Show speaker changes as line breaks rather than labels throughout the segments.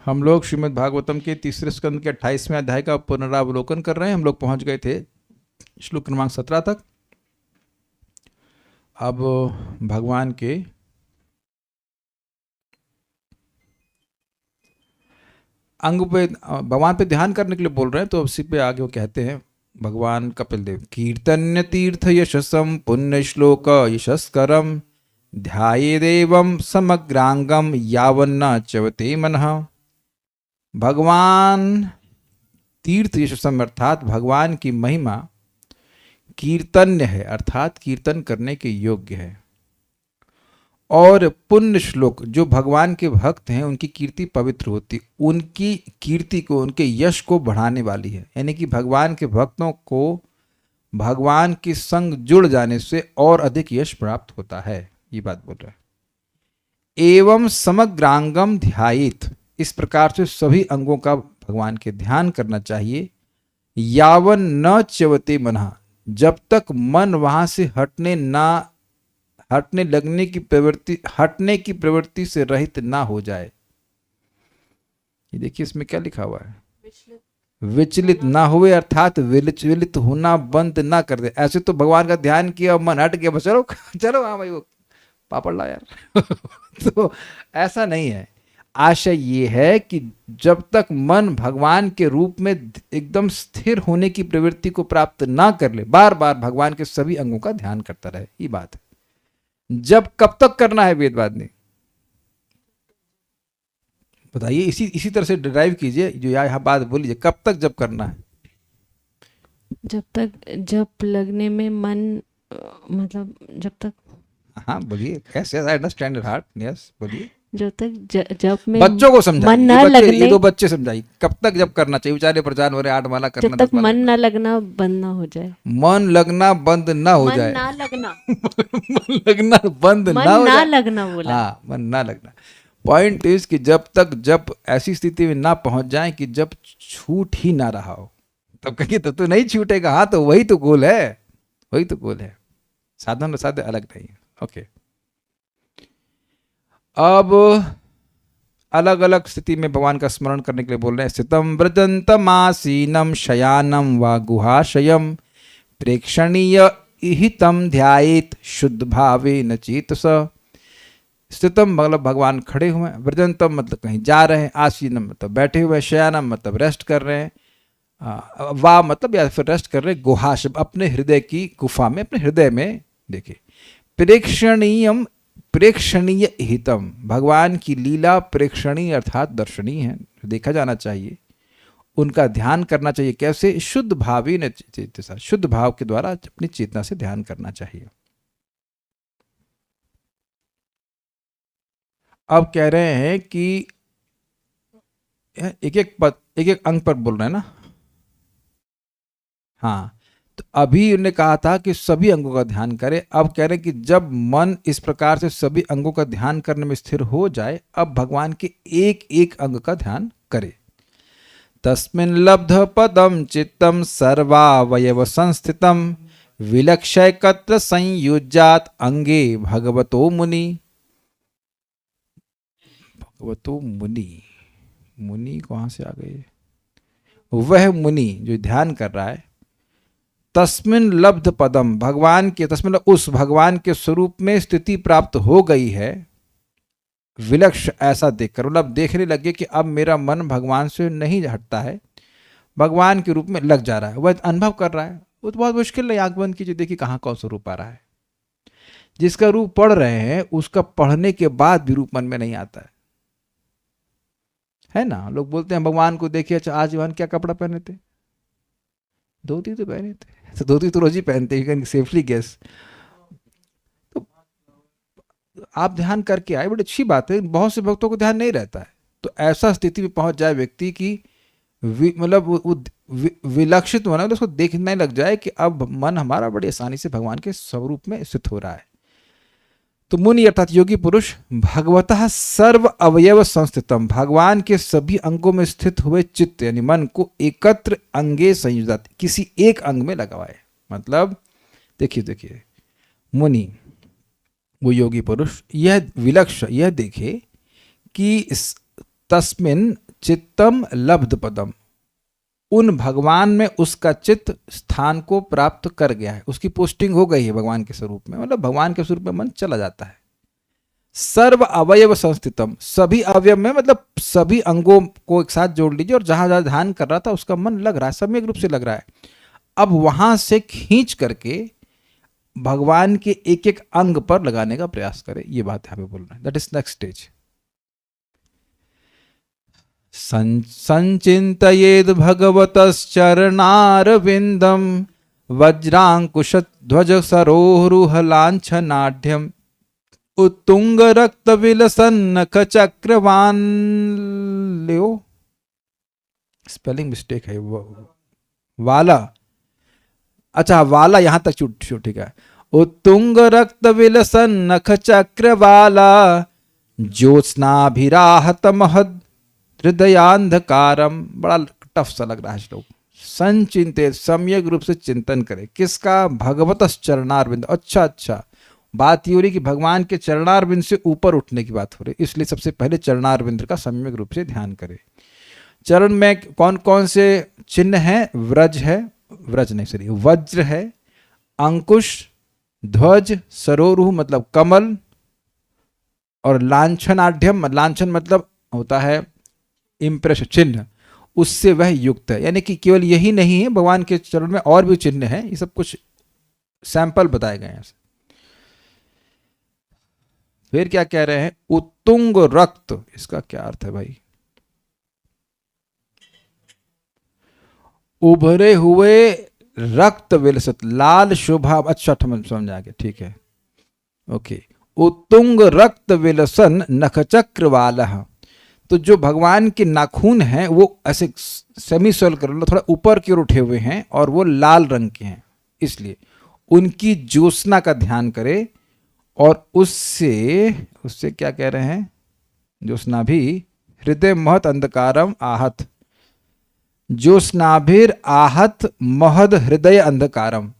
हम लोग श्रीमद् भागवतम के तीसरे स्कंद के 28वें अध्याय का पुनरावलोकन कर रहे हैं। हम लोग पहुंच गए थे श्लोक क्रमांक 17 तक। अब भगवान के अंग पे, भगवान पे ध्यान करने के लिए बोल रहे हैं। तो उसी पे आगे वो कहते हैं भगवान कपिल देव, कीर्तन्य तीर्थ यशसम पुण्य श्लोक यशस्करम ध्यायेदेवं समग्रांगम यावन्न च्यवते मनः। भगवान तीर्थ यशसम अर्थात भगवान की महिमा कीर्तन्य है, अर्थात कीर्तन करने के योग्य है। और पुण्य श्लोक, जो भगवान के भक्त हैं उनकी कीर्ति पवित्र होती, उनकी कीर्ति को, उनके यश को बढ़ाने वाली है। यानी कि भगवान के भक्तों को भगवान के संग जुड़ जाने से और अधिक यश प्राप्त होता है, ये बात बोल रहा है। एवं समग्रांगम ध्यायेत, इस प्रकार से सभी अंगों का भगवान के ध्यान करना चाहिए। यावन न च्यवते मनः, जब तक मन वहां से हटने की प्रवृत्ति से रहित ना हो जाए। ये देखिए इसमें क्या लिखा हुआ है, विचलित ना हुए, अर्थात विचलित होना बंद ना कर दे। ऐसे तो भगवान का ध्यान किया और मन हट गया, बस चलो चलो हाँ भाई वो पापड़ ला यार तो ऐसा नहीं है। आशय ये है कि जब तक मन भगवान के रूप में एकदम स्थिर होने की प्रवृत्ति को प्राप्त ना कर ले, बार बार भगवान के सभी अंगों का ध्यान करता रहे, ये बात है। जब कब तक करना है वेदवाद ने बताइए, इसी तरह से ड्राइव कीजिए, जो यहाँ बात बोलिए, कब तक जब करना है?
जब तक जब लगने में मन, मतलब जब तक,
हाँ बोलिए, yes yes I understand your heart, yes बोलिए।
जब तक जब में
बच्चों को समझाइए,
मन ना लगने,
ये दो बच्चे समझाइए, कब तक जब करना चाहिए? बेचारे परेशान हो रहे, 8 माला करना,
जब तक मन ना लगना बंद ना हो जाए।
मन लगना बंद ना हो जाए,
मन ना लगना
मन लगना बंद
मन
ना हो
ना
जाए,
लगना बोला।
हाँ मन ना लगना। पॉइंट इज कि जब ऐसी स्थिति में ना पहुंच जाए कि जब छूट ही ना रहा हो, तब कहिए तो नहीं छूटेगा। हाँ तो वही तो गोल है, वही तो गोल है, साधन और साध्य अलग नहीं है। ओके, अब अलग अलग स्थिति में भगवान का स्मरण करने के लिए बोल रहे हैं। स्थितम व्रजंतमासीनम शयानम वा गुहाशयम प्रेक्षणीय इहितम ध्यायेत शुद्ध भावे न चेतस। स्थितम मतलब भगवान खड़े हुए, व्रजंतम मतलब कहीं जा रहे हैं, आसीनम मतलब बैठे हुए, शयानम मतलब रेस्ट कर रहे हैं, वा मतलब या फिर रेस्ट कर रहे हैं, गुहाश अपने हृदय की गुफा में, अपने हृदय में। देखिए प्रेक्षणीय हितम, भगवान की लीला प्रेक्षणीय अर्थात दर्शनीय है, देखा जाना चाहिए, उनका ध्यान करना चाहिए। कैसे? शुद्ध भावी न चेतसा, शुद्ध भाव के द्वारा अपनी चेतना से ध्यान करना चाहिए। अब कह रहे हैं कि एक एक अंग पर बोल रहे हैं ना। हाँ, तो अभी उन्होंने कहा था कि सभी अंगों का ध्यान करें। अब कह रहे हैं कि जब मन इस प्रकार से सभी अंगों का ध्यान करने में स्थिर हो जाए, अब भगवान के एक एक अंग का ध्यान करे। तस्मिन् लब्ध पदम चित्तम सर्वावयव संस्थितम विलक्षयकत्र संयुज्यात अंगे भगवतो मुनि। भगवतो मुनि, मुनि कहां से आ गए? वह मुनि जो ध्यान कर रहा है, तस्मिन लब्ध पदम, भगवान के, तस्मिन उस भगवान के स्वरूप में स्थिति प्राप्त हो गई है। विलक्ष ऐसा देखकर, मतलब देखने लगे कि अब मेरा मन भगवान से नहीं हटता है, भगवान के रूप में लग जा रहा है, वह अनुभव कर रहा है। वो तो बहुत मुश्किल है, आंख बंद कीजिए, देखिए कहाँ कौन सा रूप आ रहा है। जिसका रूप पढ़ रहे हैं उसका पढ़ने के बाद भी रूप मन में नहीं आता है ना। लोग बोलते हैं भगवान को देखिए, अच्छा आज भगवान क्या कपड़ा पहने थे? धोती तो पहने थे, तो धोती तो रोज ही पहनते, यू कैन सेफली गेस। तो आप ध्यान करके आए, बड़ी अच्छी बात है। बहुत से भक्तों को ध्यान नहीं रहता है, तो ऐसा स्थिति में पहुंच जाए व्यक्ति की, मतलब विलक्षित होना, उसको देखने लग जाए कि अब मन हमारा बड़ी आसानी से भगवान के स्वरूप में स्थित हो रहा है। तो मुनि अर्थात योगी पुरुष भगवतः सर्व अवयव संस्थितम, भगवान के सभी अंगों में स्थित हुए चित्त यानी मन को एकत्र अंगे संयुक्त, किसी एक अंग में लगावाए। मतलब देखिए मुनि वो योगी पुरुष यह विलक्ष यह देखे कि तस्मिन चित्तम लब्ध पदम, उन भगवान में उसका चित्त स्थान को प्राप्त कर गया है, उसकी पोस्टिंग हो गई है भगवान के स्वरूप में, मतलब भगवान के स्वरूप में मन चला जाता है। सर्व अवयव संस्थितम, सभी अवयव में मतलब सभी अंगों को एक साथ जोड़ लीजिए, और जहां जहां ध्यान कर रहा था उसका मन लग रहा है, सम्यक रूप से लग रहा है। अब वहां से खींच करके भगवान के एक एक अंग पर लगाने का प्रयास करें, ये बात यहां पे बोल रहे हैं। That is next stage. संचिंतयेद भगवतश्चरणारविंदम वज्रांकुशध्वज सरोरुह लांछनाढ्यम उत्तुंग रक्त विलसन्नख चक्रवान, लियो स्पेलिंग मिस्टेक है वाला, अच्छा वाला यहां तक ठीक है। उत्तुंग रक्त विलसन्नख चक्रवाला ज्योत्स्नाभिराहत महद हृदयांधकारम, बड़ा टफ सा लग रहा है श्लोक। संचिंतित, सम्यक रूप से चिंतन करें, किसका? भगवतस् चरणारविंद। अच्छा, बात ये हो रही कि भगवान के चरणारविंद से ऊपर उठने की बात हो रही, इसलिए सबसे पहले चरणारविंद का सम्यक रूप से ध्यान करें। चरण में कौन कौन से चिन्ह हैं? वज्र है, अंकुश, ध्वज, सरोरुह मतलब कमल, और लांछनाढ्यम, लांछन मतलब होता है इम्प्रेशन, चिन्ह, उससे वह युक्त है। यानी कि केवल यही नहीं है, भगवान के चरण में और भी चिन्ह हैं, ये सब कुछ सैंपल बताए गए हैं। फिर क्या कह रहे हैं? उत्तुंग रक्त, इसका क्या अर्थ है भाई? उभरे हुए रक्त विलसित, लाल शोभा, अच्छा समझ आ गया, ठीक है, ओके। उत्तुंग रक्त विलसन नखचक्र वाला, तो जो भगवान के नाखून हैं वो ऐसे सेमी सर्कल थोड़ा ऊपर की ओर उठे हुए हैं और वो लाल रंग के हैं, इसलिए उनकी ज्योत्सना का ध्यान करें। और उससे क्या कह रहे हैं? ज्योत्सना भी हृदय महत अंधकारम आहत, ज्योत्स्नाभिर आहत महद हृदय अंधकारम,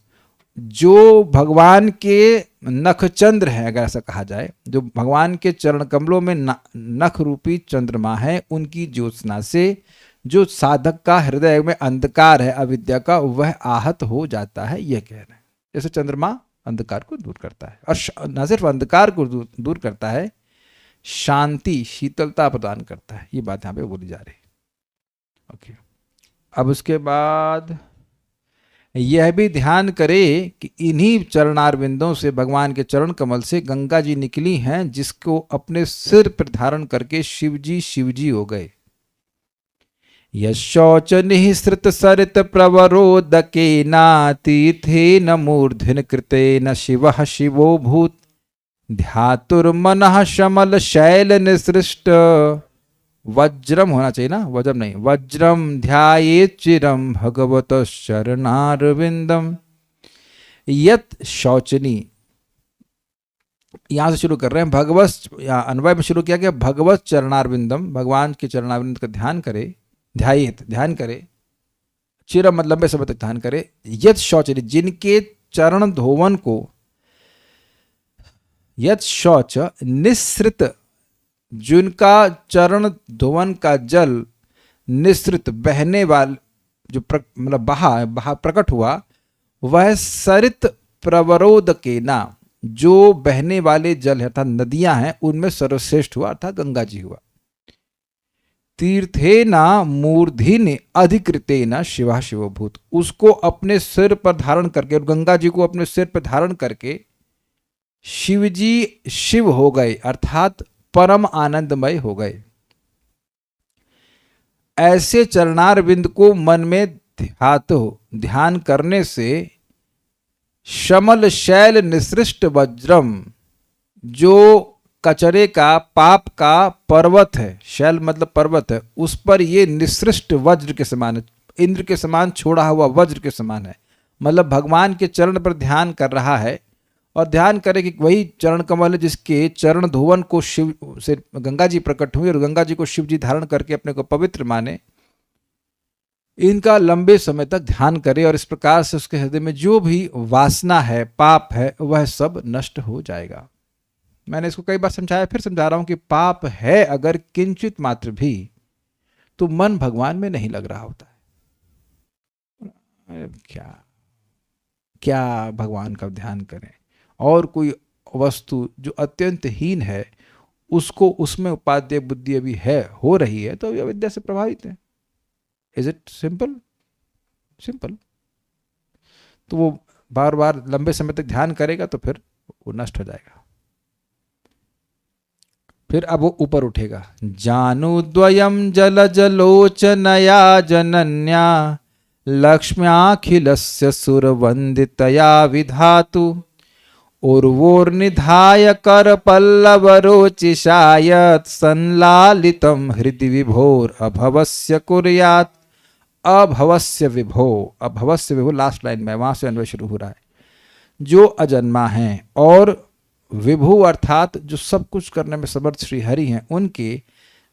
जो भगवान के नखचंद्र हैं, अगर ऐसा कहा जाए, जो भगवान के चरण कमलों में नख रूपी चंद्रमा है, उनकी ज्योत्सना से जो साधक का हृदय में अंधकार है अविद्या का, वह आहत हो जाता है, यह कह रहे हैं। जैसे चंद्रमा अंधकार को दूर करता है, और न सिर्फ अंधकार को दूर करता है, शांति शीतलता प्रदान करता है, ये बात यहाँ पे बोली जा रही है। ओके, अब उसके बाद यह भी ध्यान करें कि इन्हीं चरणारविंदों से, भगवान के चरण कमल से गंगा जी निकली हैं, जिसको अपने सिर पर धारण करके शिवजी हो गए। यशौच निःसृत सरित प्रवरोदके नातीर्थे न मूर्धन कृते न शिवः शिवो भूत ध्यातुर्मनः शमल शैल निसृष्ट, वज्रम होना चाहिए ना, वज्रम नहीं, वज्रम ध्यायेत् चिरम भगवतः शरणारविंदम। यत शौचनी, यहां से शुरू कर रहे हैं, भगवत, यहाँ अन्वय में शुरू किया गया, भगवत चरणारविंदम, भगवान के चरणारविंद का ध्यान करे, ध्यायेत् ध्यान करे, चिरम मतलब लंबे समय तक ध्यान करे, यत शौचनी, जिनके चरण धोवन को, यत शौच निःसृत, जिनका चरण धोवन का जल निःसृत बहने वाल, जो मतलब बहा प्रकट हुआ, वह सरित प्रवरोदकेना, जो बहने वाले जल है अर्थात नदियां हैं, उनमें सर्वश्रेष्ठ हुआ अर्थात गंगा जी हुआ। तीर्थेना मूर्धिन अधिकृतेना शिवा शिवभूत, उसको अपने सिर पर धारण करके, और गंगा जी को अपने सिर पर धारण करके शिवजी शिव हो गए अर्थात परम आनंदमय हो गए। ऐसे चरणारविंद को मन में ध्यान करने से शमल शैल निसृष्ट वज्रम, जो कचरे का पाप का पर्वत है, शैल मतलब पर्वत है, उस पर ये निसृष्ट वज्र के समान है, इंद्र के समान छोड़ा हुआ वज्र के समान है। मतलब भगवान के चरण पर ध्यान कर रहा है, और ध्यान करें कि वही चरण कमल है जिसके चरण धोवन को शिव से गंगा जी प्रकट हुई, और गंगा जी को शिव जी धारण करके अपने को पवित्र माने। इनका लंबे समय तक ध्यान करे, और इस प्रकार से उसके हृदय में जो भी वासना है, पाप है, वह सब नष्ट हो जाएगा। मैंने इसको कई बार समझाया, फिर समझा रहा हूं कि पाप है अगर किंचित मात्र भी, तो मन भगवान में नहीं लग रहा होता है। अरे क्या क्या भगवान का ध्यान करें, और कोई वस्तु जो अत्यंत हीन है उसको उसमें उपादेय बुद्धि अभी है, हो रही है, तो अभी अविद्या से प्रभावित है। Is it simple? सिंपल। तो वो बार बार लंबे समय तक ध्यान करेगा तो फिर वो नष्ट हो जाएगा। फिर अब वो ऊपर उठेगा। जानुद्वयम जल जलोचनया जनन्या लक्ष्म्याखिलस्य सुरवंदितया विधातु उर्वोर्निधाय कर पल्लवरोचिषायत संलालितम हृदि विभोर अभवस्य कुर्यात्। अभवस्य विभो, अभवस्य विभो लास्ट लाइन में, वहां से अन्वय शुरू हो रहा है। जो अजन्मा हैं और विभु अर्थात जो सब कुछ करने में समर्थ श्री हरि हैं, उनके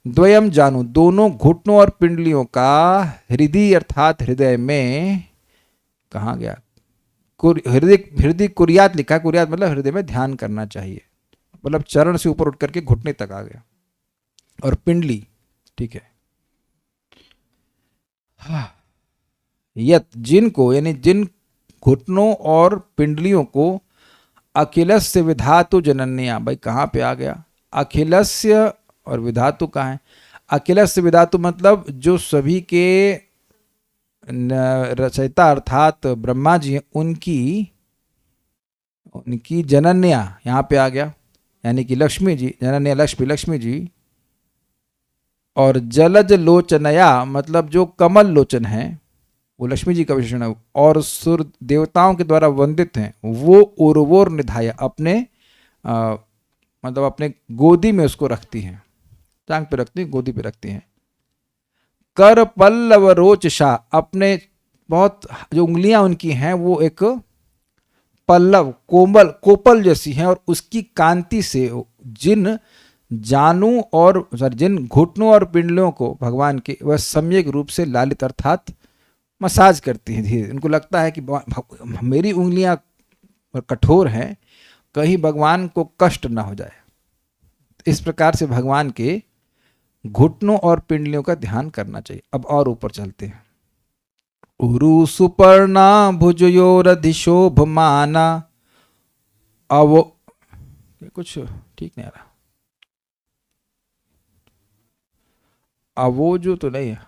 द्वयम जानू, दोनों घुटनों और पिंडलियों का हृदय अर्थात हृदय में, कहाँ गया, हृदय हृदय कुर्यात लिखा, कुर्यात मतलब हृदय में ध्यान करना चाहिए, मतलब चरण से ऊपर उठ करके घुटने तक आ गया, और पिंडली, ठीक है। यत, जिनको, यानी जिन घुटनों और पिंडलियों को अखिलस्य विधातु जनन्या, भाई कहाँ पे आ गया, अखिलस्य और विधातु कहाँ है? अखिलस्य विधातु मतलब जो सभी के रचयिता अर्थात ब्रह्मा जी हैं, उनकी जनन्या यहाँ पे आ गया, यानी कि लक्ष्मी जी, जनन्या लक्ष्मी जी। और जलज लोचनया मतलब जो कमल लोचन है वो लक्ष्मी जी का विशेषण है, और सुर देवताओं के द्वारा वंदित हैं, वो उर्वोर निधाया, अपने मतलब अपने गोदी में उसको रखती हैं, टांग पे रखती हैं, गोदी पे रखती हैं। कर पल्लव रोचशा, अपने बहुत जो उंगलियां उनकी हैं वो एक पल्लव कोमल कोपल जैसी हैं, और उसकी कांति से जिन जानू और जिन घुटनों और पिंडलियों को भगवान के वह सम्यक रूप से लालित अर्थात मसाज करती हैं धीरे। उनको लगता है कि मेरी उंगलियां कठोर हैं, कहीं भगवान को कष्ट ना हो जाए। इस प्रकार से भगवान के घुटनों और पिंडलियों का ध्यान करना चाहिए। अब और ऊपर चलते हैं। उरु सुपर्णा भुजयोरधिशोभमाना, अवो, कुछ ठीक नहीं आ रहा, अवोजो तो नहीं है,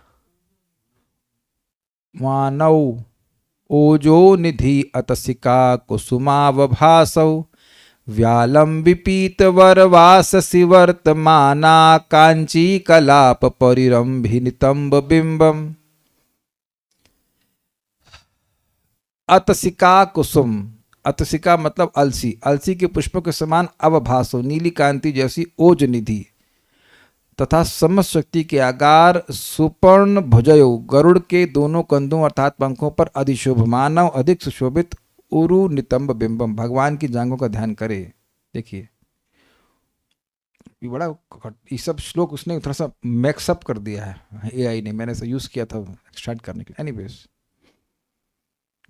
मानव ओजो निधि अतसिका कुसुमावभासौ व्यालम विपीत वरवाससि वर्तमाना कांची कलाप परिरंभि नितंब बिंबम। अतसिका कुसुम, अतसिका मतलब अलसी, अलसी के पुष्पों के समान अवभासो, नीली कांति जैसी ओज निधि तथा समस्त शक्ति के आगार सुपर्ण भुजयो, गरुड़ के दोनों कंधों अर्थात पंखों पर अधिशोभ, मानव अधिक सुशोभित, उरु नितंब बिंबम, भगवान की जांघों का ध्यान करे। देखिए ये बड़ा, ये सब श्लोक उसने थोड़ा सा मैक्सअप कर दिया है एआई ने, मैंने इसे यूज किया था स्टार्ट करने के लिए। एनीवेज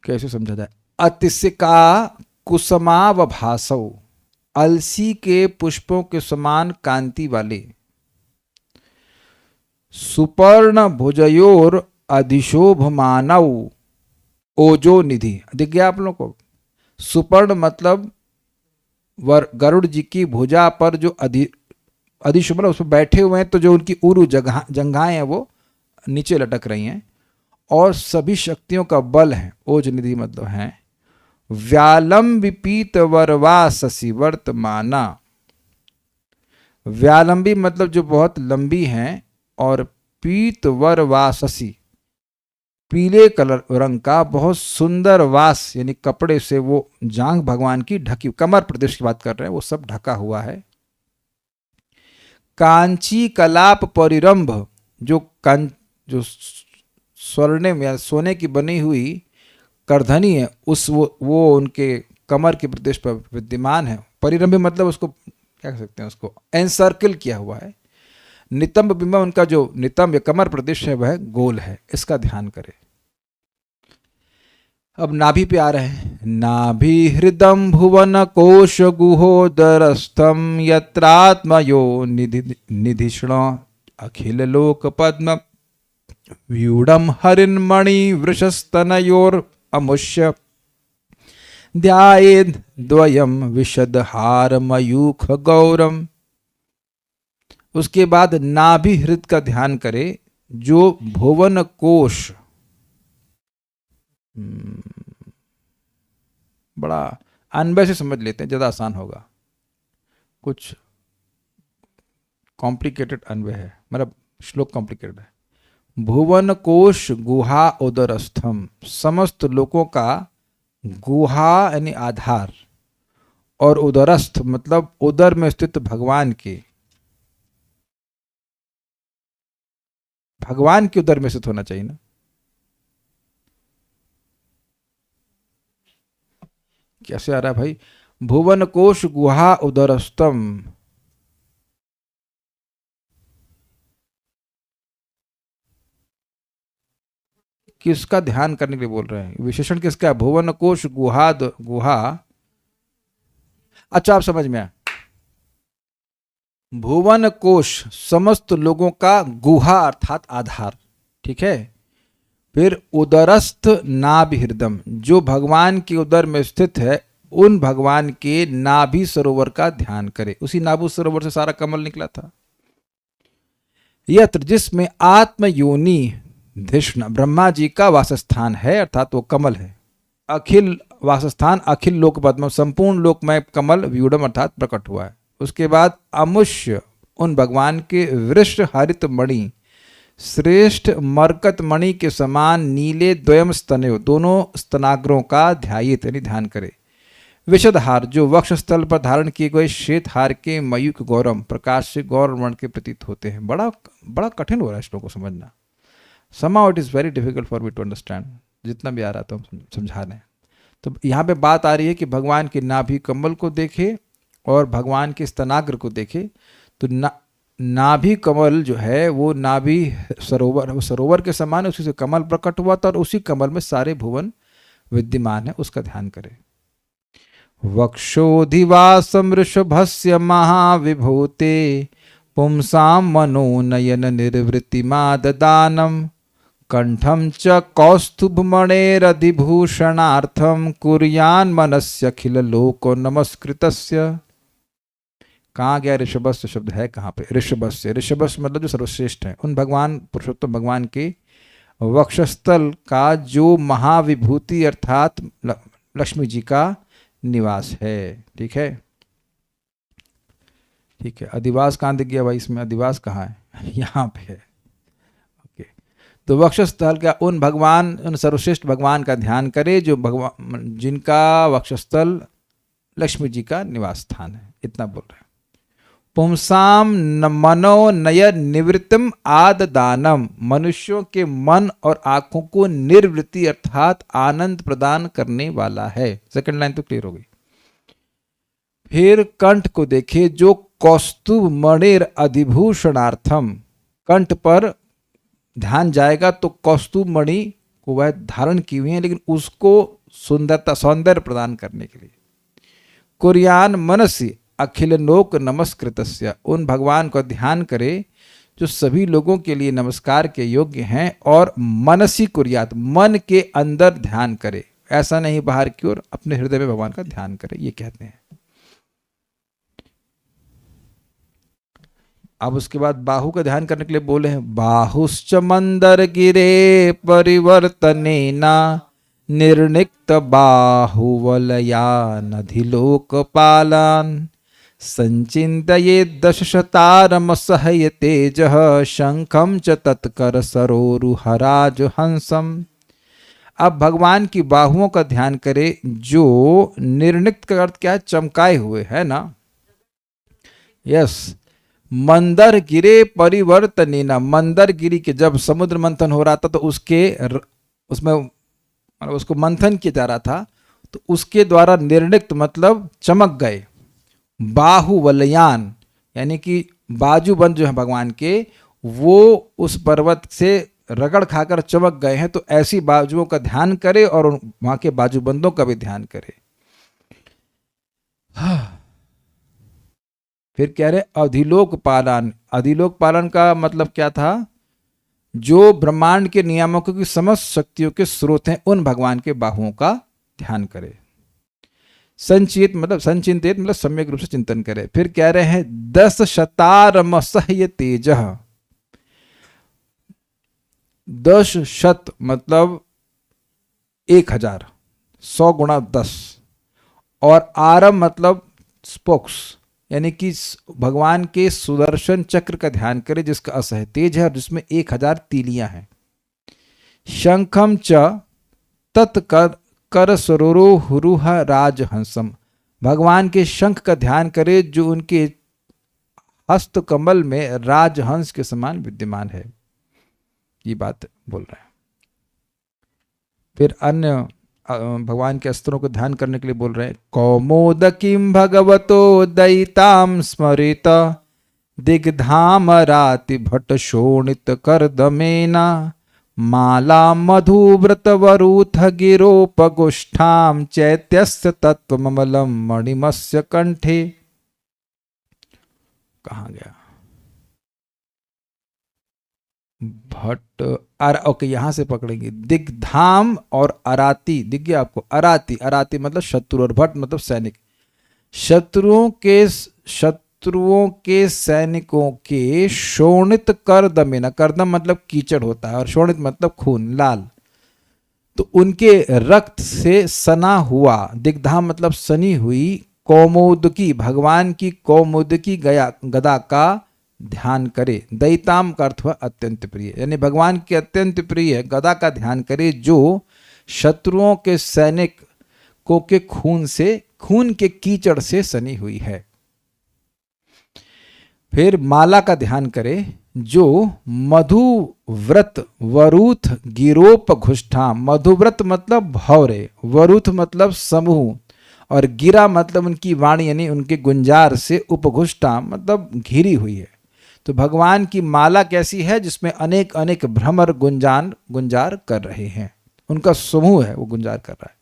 कैसे समझा जाए? अतिसिका कुसुमावभासौ, अलसी के पुष्पों के समान कांति वाले, सुपर्ण भुजयोर अधिशोभमानौ ओजो निधि, दिख गया आप लोगों को? सुपर्ण मतलब गरुड़ जी की भुजा पर जो अधिशोभ मतलब उसमें बैठे हुए हैं, तो जो उनकी उरु जंघाएं हैं वो नीचे लटक रही हैं, और सभी शक्तियों का बल है, ओज निधि मतलब है। व्यालम विपीत वरवाससि वर्तमाना, व्यालंबी मतलब जो बहुत लंबी हैं, और पीत वरवाससि पीले कलर रंग का बहुत सुंदर वास यानी कपड़े से वो जांघ भगवान की ढकी, कमर प्रदेश की बात कर रहे हैं, वो सब ढका हुआ है। कांची कलाप परिरंभ, जो स्वर्णिम या सोने की बनी हुई करधनी है, उस वो उनके कमर के प्रदेश पर विद्यमान है। परिरंभ मतलब उसको क्या कह सकते हैं, उसको एनसर्कल किया हुआ है। नितंब बिंब, उनका जो नितंब या कमर प्रदेश है वह गोल है, इसका ध्यान करें। अब नाभि पे आ रहे हैं। नाभि हृदम भुवन कोश गुहोदरस्थम यत्रात्मयो निधिषण अखिल लोक पद्म व्यूढ़म हरिन्मणि वृषस्तनयोर अमुष्य ध्यायेद द्वयम विशदहार मयूख गौरम। उसके बाद नाभि हृद का ध्यान करे जो भुवन कोश, बड़ा अनवय से समझ लेते हैं, ज्यादा आसान होगा। कुछ कॉम्प्लिकेटेड अन्वय है, मतलब श्लोक कॉम्प्लिकेटेड है। भुवन कोश गुहा उदरस्थम, समस्त लोकों का गुहा यानी आधार, और उदरस्थ मतलब उदर में स्थित भगवान के, भगवान के उदर में स्थित होना चाहिए ना। कैसे आ रहा है भाई? भुवन कोश गुहा उदरस्थम, किसका ध्यान करने के लिए बोल रहे हैं? विशेषण किसका है? भुवन कोश गुहा गुहा। अच्छा, आप समझ में आया। भुवन कोश समस्त लोगों का गुहा अर्थात आधार, ठीक है। फिर उदरस्थ नाभि हृदम, जो भगवान के उदर में स्थित है, उन भगवान के नाभि सरोवर का ध्यान करे। उसी नाभि सरोवर से सारा कमल निकला था। यत्र, जिसमें आत्म योनि धिष्ण ब्रह्मा जी का वासस्थान है, अर्थात वो कमल है। अखिल वासस्थान अखिल लोक पद्म, संपूर्ण लोकमय कमल व्यूढ़म अर्थात प्रकट हुआ है। उसके बाद अमुष्य, उन भगवान के वृष हरित मणि, श्रेष्ठ मरकत मणि के समान नीले द्वयम स्तनयो, दोनों स्तनाग्रों का ध्यायित यानी ध्यान करे। विशद हार, जो वक्ष स्थल पर धारण किए गए श्वेत हार के मयूख गौरम, प्रकाश से गौर वर्ण के प्रतीत होते हैं। बड़ा बड़ा कठिन हो रहा है श्लोक को समझना। somehow it is very difficult for me to understand, जितना भी आ रहा था हम समझा रहे हैं। तो यहाँ पे बात आ रही है कि भगवान के नाभि कमल को देखे और भगवान के स्तनाग्र को देखे। तो नाभि कमल जो है वो नाभि सरोवर, वो सरोवर के समान है, उसी से कमल प्रकट हुआ था और उसी कमल में सारे भुवन विद्यमान है, उसका ध्यान करें। वक्षोधिवासम ऋषभस्य महाविभूते पुंसाम मनोनयन निर्वृत्तिमाददानम कंठम च कौस्तुभमणेरधिभूषणार्थम कुर्यान मनस्यखिल लोको नमस्कृतस्य। कहाँ गया ऋषभस्य शब्द है? कहाँ पे? ऋषभस्य, ऋषभस्य मतलब जो सर्वश्रेष्ठ है, उन भगवान पुरुषोत्तम भगवान के वक्षस्थल का जो महाविभूति अर्थात लक्ष्मी जी का निवास है। ठीक है, ठीक है। अधिवास कहाँ दिख गया भाई? इसमें अधिवास कहाँ है? यहाँ पे है। ओके, तो वक्षस्थल का उन भगवान, उन सर्वश्रेष्ठ भगवान का ध्यान करे जो भगवान, जिनका वक्षस्थल लक्ष्मी जी का निवास स्थान है। इतना बोल रहे हैं। पुंसाम मनो नय निवृत्तम आद दानम, मनुष्यों के मन और आंखों को निर्वृत्ति अर्थात आनंद प्रदान करने वाला है। सेकंड लाइन तो क्लियर हो गई। फिर कंठ को देखे जो कौस्तुभ मणिर अधिभूषणार्थम, कंठ पर ध्यान जाएगा तो कौस्तुभ मणि को वह धारण की हुई है, लेकिन उसको सुंदरता सौंदर्य प्रदान करने के लिए। कुर्यान मनसी अखिल लोक नमस्कृतस्य, उन भगवान को ध्यान करे जो सभी लोगों के लिए नमस्कार के योग्य हैं। और मनसी कुर्यात, मन के अंदर ध्यान करे, ऐसा नहीं बाहर की ओर, अपने हृदय में भगवान का ध्यान करे, ये कहते हैं। अब उसके बाद बाहु का ध्यान करने के लिए बोले हैं। बाहुश्च मंदर गिरे परिवर्तनेना निर्निक्त बाहुवलयानधिलोकपालान संचिन्तये दशशतारमसह्य तेजः शंखम च तत्कर सरोरुहराज हंसम। अब भगवान की बाहुओं का ध्यान करे जो निर्निक्त का अर्थ क्या है? चमकाए हुए है ना। यस, मंदर गिरे परिवर्तनेना, मंदर गिरी के जब समुद्र मंथन हो रहा था तो उसमें उसको मंथन किया जा रहा था, तो उसके द्वारा निर्निक्त मतलब चमक गए। बाहुवलयान यानी कि बाजूबंद जो है भगवान के, वो उस पर्वत से रगड़ खाकर चमक गए हैं। तो ऐसी बाजुओं का ध्यान करे और वहां के बाजूबंदों का भी ध्यान करे। फिर कह रहे अधिलोक पालन। अधिलोक पालन का मतलब क्या था? जो ब्रह्मांड के नियामकों की समस्त शक्तियों के स्रोत हैं, उन भगवान के बाहुओं का ध्यान करे। संचित मतलब संचिंतित मतलब सम्यक रूप से चिंतन करे। फिर कह रहे हैं 10 शतारमसह्य तेज। 10 शत मतलब 1000, 100 गुणा 10, और आरम मतलब स्पोक्स, यानी कि भगवान के सुदर्शन चक्र का ध्यान करे जिसका असह तेज है और जिसमें 1000 तीलियां हैं। शंखम च तत्कर कर सरोरुह राजहंसम, भगवान के शंख का ध्यान करे जो उनके हस्त कमल में राजहंस के समान विद्यमान है। ये बात बोल रहे हैं। फिर अन्य भगवान के अस्त्रों को ध्यान करने के लिए बोल रहे हैं। कौमोदकीम भगवतो दयिताम स्मरित दिग्धाम राति भट शोणित करदमेना माला मधुव्रत वरूथ गिरोपगुष्ठाम चैत्यस्य तत्वमलम मणिमस्य कंठे। कहाँ गया भट्ट ओके, यहां से पकड़ेंगे। दिग्धाम और अराती, दिख गया आपको। अराती, अराती मतलब शत्रु और भट्ट मतलब सैनिक। शत्रुओं के सैनिकों के शोणित करदमेना, करदम मतलब कीचड़ होता है और शोणित मतलब खून, लाल, तो उनके रक्त से सना हुआ, दिग्धाम मतलब सनी हुई, कौमुदकी भगवान की कौमुदकी गदा का ध्यान करे। दैताम का अर्थ हुआ अत्यंत प्रिय, यानी भगवान के अत्यंत प्रिय गदा का ध्यान करे जो शत्रुओं के सैनिकों के खून के कीचड़ से सनी हुई है। फिर माला का ध्यान करे जो मधुव्रत वरूथ गिरोप घुष्ठाम, मधुव्रत मतलब भौरे, वरूथ मतलब समूह, और गिरा मतलब उनकी वाणी यानी उनके गुंजार से उपघुष्टाम मतलब घिरी हुई है। तो भगवान की माला कैसी है जिसमें अनेक अनेक भ्रमर गुंजार कर रहे हैं, उनका समूह है वो गुंजार कर रहा है।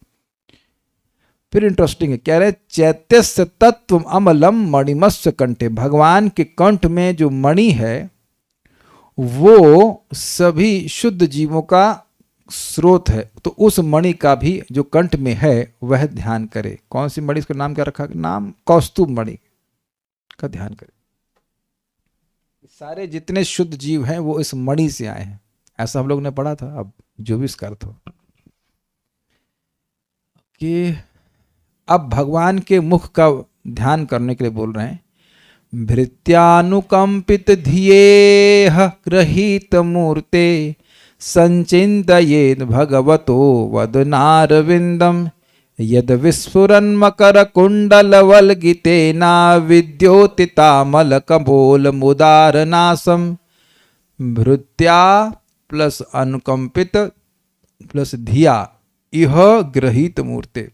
फिर इंटरेस्टिंग है, कह रहे चैत्यस्य तत्व अमलम मणिमस्य कंठे, भगवान के कंठ में जो मणि है वो सभी शुद्ध जीवों का स्रोत है, तो उस मणि का भी जो कंठ में है वह ध्यान करे। कौन सी मणि, इसका नाम क्या रखा, नाम कौस्तुभ मणि का ध्यान करे। सारे जितने शुद्ध जीव हैं वो इस मणि से आए हैं, ऐसा हम लोग ने पढ़ा था। अब जो भी इसका अर्थ हो कि अब भगवान के मुख का ध्यान करने के लिए बोल रहे हैं। भृत्यानुकंपित धियेह गृहीत मूर्ते संचिन्तयेद् भगवतो वदनारविंदम यद विस्फुरन् मकर कुंडल वल्गितेना विद्योतितामल कपोल मुदारनासम। भृत्या प्लस अनुकंपित प्लस धिया, इह गृहीत मूर्ते,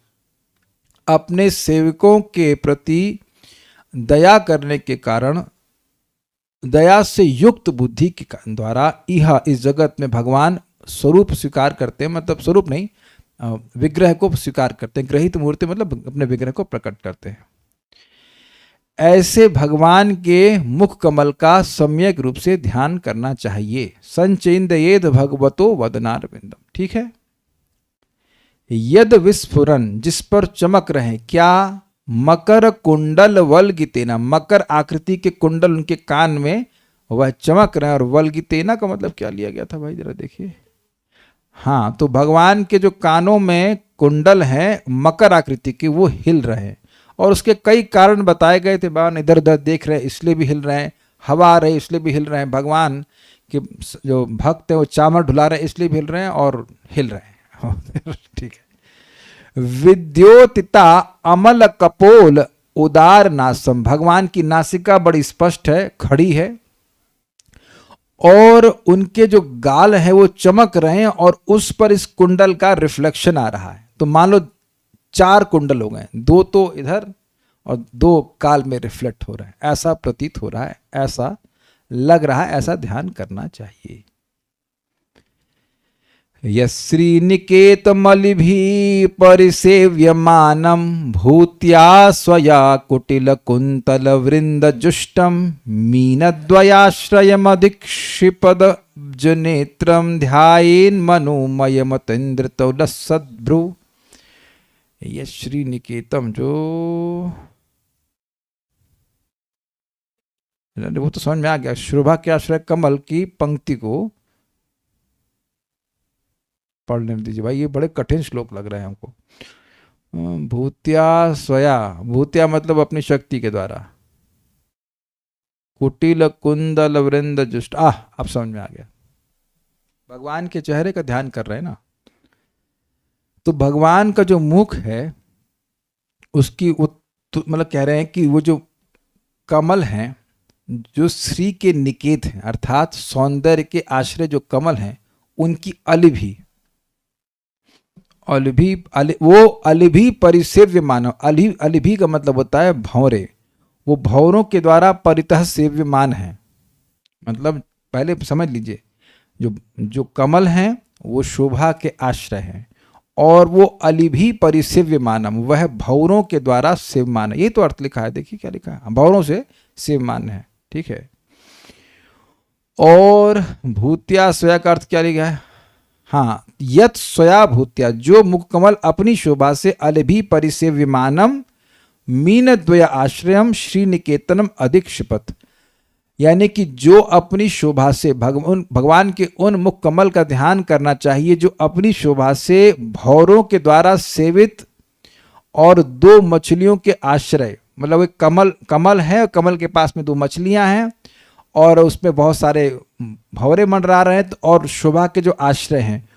अपने सेवकों के प्रति दया करने के कारण, दया से युक्त बुद्धि के द्वारा यह इस जगत में भगवान स्वरूप स्वीकार करते हैं, मतलब स्वरूप नहीं विग्रह को स्वीकार करते हैं। ग्रहित मूर्ति मतलब अपने विग्रह को प्रकट करते हैं। ऐसे भगवान के मुख कमल का सम्यक रूप से ध्यान करना चाहिए। संचिन्तयेद् भगवतो वदनारविंदम, ठीक है। यद विस्फुरन, जिस पर चमक रहे, क्या, मकर कुंडल वल्गितेना, मकर आकृति के कुंडल उनके कान में वह चमक रहे हैं। और वल्गितेना का मतलब क्या लिया गया था भाई, जरा देखिए। हाँ, तो भगवान के जो कानों में कुंडल हैं मकर आकृति के, वो हिल रहे हैं, और उसके कई कारण बताए गए थे। भगवान इधर उधर देख रहे हैं इसलिए भी हिल रहे हैं, हवा आ रही इसलिए भी हिल रहे हैं, भगवान के जो भक्त हैं वो चामर ढुला रहे हैं इसलिए भी हिल रहे हैं और हिल रहे हैं। ठीक है। विद्योतिता अमल कपोल उदार नासम, भगवान की नासिका बड़ी स्पष्ट है, खड़ी है, और उनके जो गाल है वो चमक रहे हैं और उस पर इस कुंडल का रिफ्लेक्शन आ रहा है। तो मान लो 4 कुंडल हो गए, 2 तो इधर और 2 काल में रिफ्लेक्ट हो रहा है, ऐसा प्रतीत हो रहा है, ऐसा लग रहा है, ऐसा ध्यान करना चाहिए। यश्रीनिकेतमलिभिः परिसेव्यमानं भूत्या स्वया कुटिलकुन्तलवृन्दजुष्टं मीनद्वयाश्रयमधिक्षिपदब्जनेत्रं ध्यायेन्मनोमयमतीन्द्रतुलसद्भ्रू। यश्रीनिकेतम, जो वो तो समझ में आ गया। शोभा के आश्रय कमल की पंक्ति को पढ़ने दीजिए भाई, ये बड़े कठिन श्लोक लग रहे हैं हमको। भूत्या स्वया, भूत्या मतलब अपनी शक्ति के द्वारा, कुटिल कुंदल वृंद जुष्ट, अब समझ में आ गया। भगवान के चेहरे का ध्यान कर रहे हैं ना, तो भगवान का जो मुख है उसकी मतलब कह रहे हैं कि वो जो कमल हैं, जो श्री के निकेत हैं, अर्थात सौंदर्य के आश्रय जो कमल हैं, उनकी अलिभी, वो अलिभी परिसेव्य मानव, अलिभी का मतलब होता है भंवरे, वो भंवरों के द्वारा परितः सेव्यमान है। मतलब पहले समझ लीजिए, जो कमल हैं वो शोभा के आश्रय हैं, और वो अलिभी परिसेव्य मानम, वह भंवरों के द्वारा सेव्यमान है। ये तो अर्थ लिखा है, देखिए क्या लिखा है, भंवरों से सेव्यमान है, ठीक है। और भूत्या स्वया का अर्थ क्या लिखा है, हाँ, यत स्वया भूत्या, जो मुखकमल अपनी शोभा से अलिभी परिसेव्यमानम मीनद्वय आश्रयम श्रीनिकेतनम अधिक्षिपत, यानी कि जो अपनी शोभा से भगवान के उन मुख कमल का ध्यान करना चाहिए जो अपनी शोभा से भौरों के द्वारा सेवित और दो मछलियों के आश्रय, मतलब एक कमल है, कमल के पास में दो मछलियां हैं और उसमें बहुत सारे भंवरे मंडरा रहे हैं, और शोभा के जो आश्रय हैं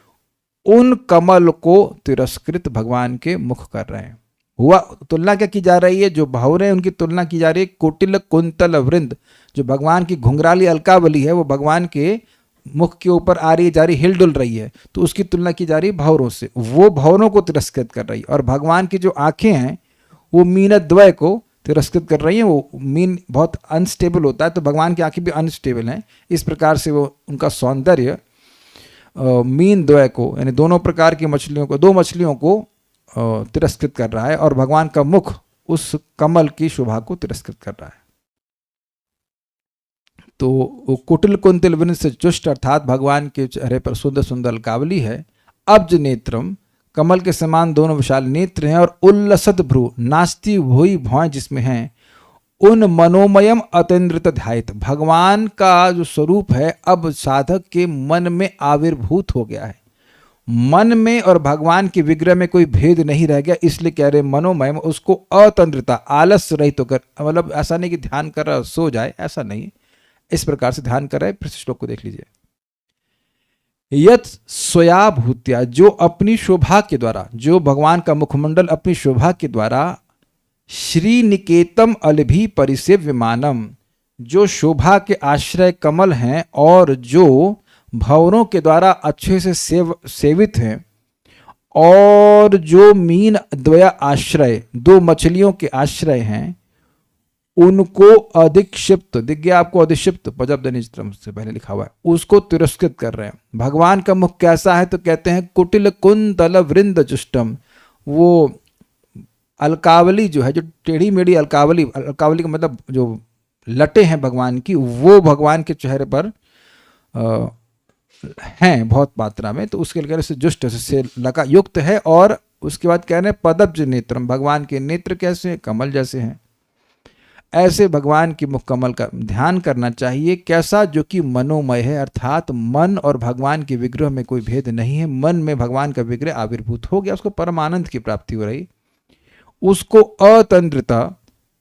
उन कमल को तिरस्कृत भगवान के मुख कर रहे हैं। हुआ तुलना क्या की जा रही है, जो भंवरे उनकी तुलना की जा रही है कुटिल कुंतल वृंद, जो भगवान की घुंघराली अलकावली है वो भगवान के मुख के ऊपर आ रही जा रही, हिल डुल रही है, तो उसकी तुलना की जा रही है भंवरों से, वो भंवरों को तिरस्कृत कर रही है। और भगवान की जो आंखें हैं वो मीनद्वय को तिरस्कृत कर रही हैं। वो मीन बहुत अनस्टेबल होता है, तो भगवान की आंखें भी अनस्टेबल हैं। इस प्रकार से वो उनका सौंदर्य मीन द्वय को, यानी दोनों प्रकार की मछलियों को, दो मछलियों को तिरस्कृत कर रहा है, और भगवान का मुख उस कमल की शोभा को तिरस्कृत कर रहा है। तो कुटिल कुंतिल वृंद से जुष्ट, अर्थात भगवान के चेहरे पर सुंदर सुंदर अलकावली है। अब्ज नेत्रम, कमल के समान दोनों विशाल नेत्र हैं, और उल्लसत भ्रू, नाचती हुई भौएं जिसमें हैं। उन मनोमयम अतीन्द्रित ध्यायित, भगवान का जो स्वरूप है अब साधक के मन में आविर्भूत हो गया है। मन में और भगवान के विग्रह में कोई भेद नहीं रह गया, इसलिए कह रहे मनोमय, उसको अतंद्रता, आलस्य रहित होकर, मतलब ऐसा नहीं कि ध्यान कर रहा सो जाए, ऐसा नहीं, इस प्रकार से ध्यान कर रहे। फिर श्लोक को देख लीजिए। यत स्वया भूत्या, जो अपनी शोभा के द्वारा, जो भगवान का मुखमंडल अपनी शोभा के द्वारा श्री निकेतम अलिभी परिसेव्यमानम, जो शोभा के आश्रय कमल हैं और जो भंवरों के द्वारा अच्छे से सेवित हैं, और जो मीन द्वया आश्रय, दो मछलियों के आश्रय हैं, उनको अधिक्षिप्त, दिख गया आपको, अधिक्षिप्त पजबदनित्रम से पहले लिखा हुआ है, उसको तिरस्कृत कर रहे हैं। भगवान का मुख कैसा है, तो कहते हैं कुटिल कुंतल वृंद जुष्टम, वो अलकावली जो है, जो टेढ़ी मेढ़ी अलकावली का मतलब जो लटे हैं भगवान की, वो भगवान के चेहरे पर हैं बहुत मात्रा में, तो उसके लिए से जुष्ट से लगा युक्त है। और उसके बाद कह रहे हैं पदब्ज नेत्रम, भगवान के नेत्र कैसे हैं, कमल जैसे हैं। ऐसे भगवान की मुख कमल का ध्यान करना चाहिए। कैसा, जो कि मनोमय है, अर्थात मन और भगवान के विग्रह में कोई भेद नहीं है। मन में भगवान का विग्रह आविर्भूत हो गया, उसको परमानंद की प्राप्ति हो रही। उसको अतंद्रता,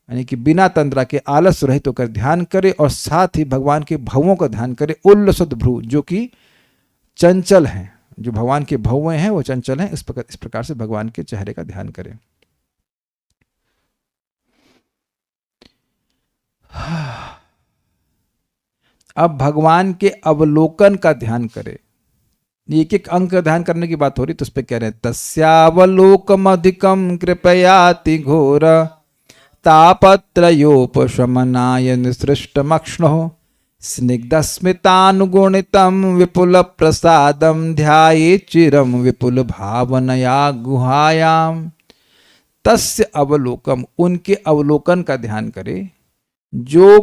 यानी कि बिना तंद्रा के आलस्य रहित होकर ध्यान करे, और साथ ही भगवान के भवों का ध्यान करे। उल्लसत भ्रू, जो कि चंचल हैं, जो भगवान के भौवें हैं वो चंचल हैं। इस प्रकार से भगवान के चेहरे का ध्यान करें। अब भगवान के अवलोकन का ध्यान करें। एक एक अंक का ध्यान करने की बात हो रही, तो उस पर कह रहे हैं तस्यावलोकम अधिकम कृपयाति घोर तापत्रयोपशमनाय निसृष्टमक्ष्णो स्निग्धस्मितानुगुणितं विपुल प्रसादं ध्याये चिरम विपुल भावनया गुहायाम। तस्य अवलोकम, उनके अवलोकन का ध्यान करे, जो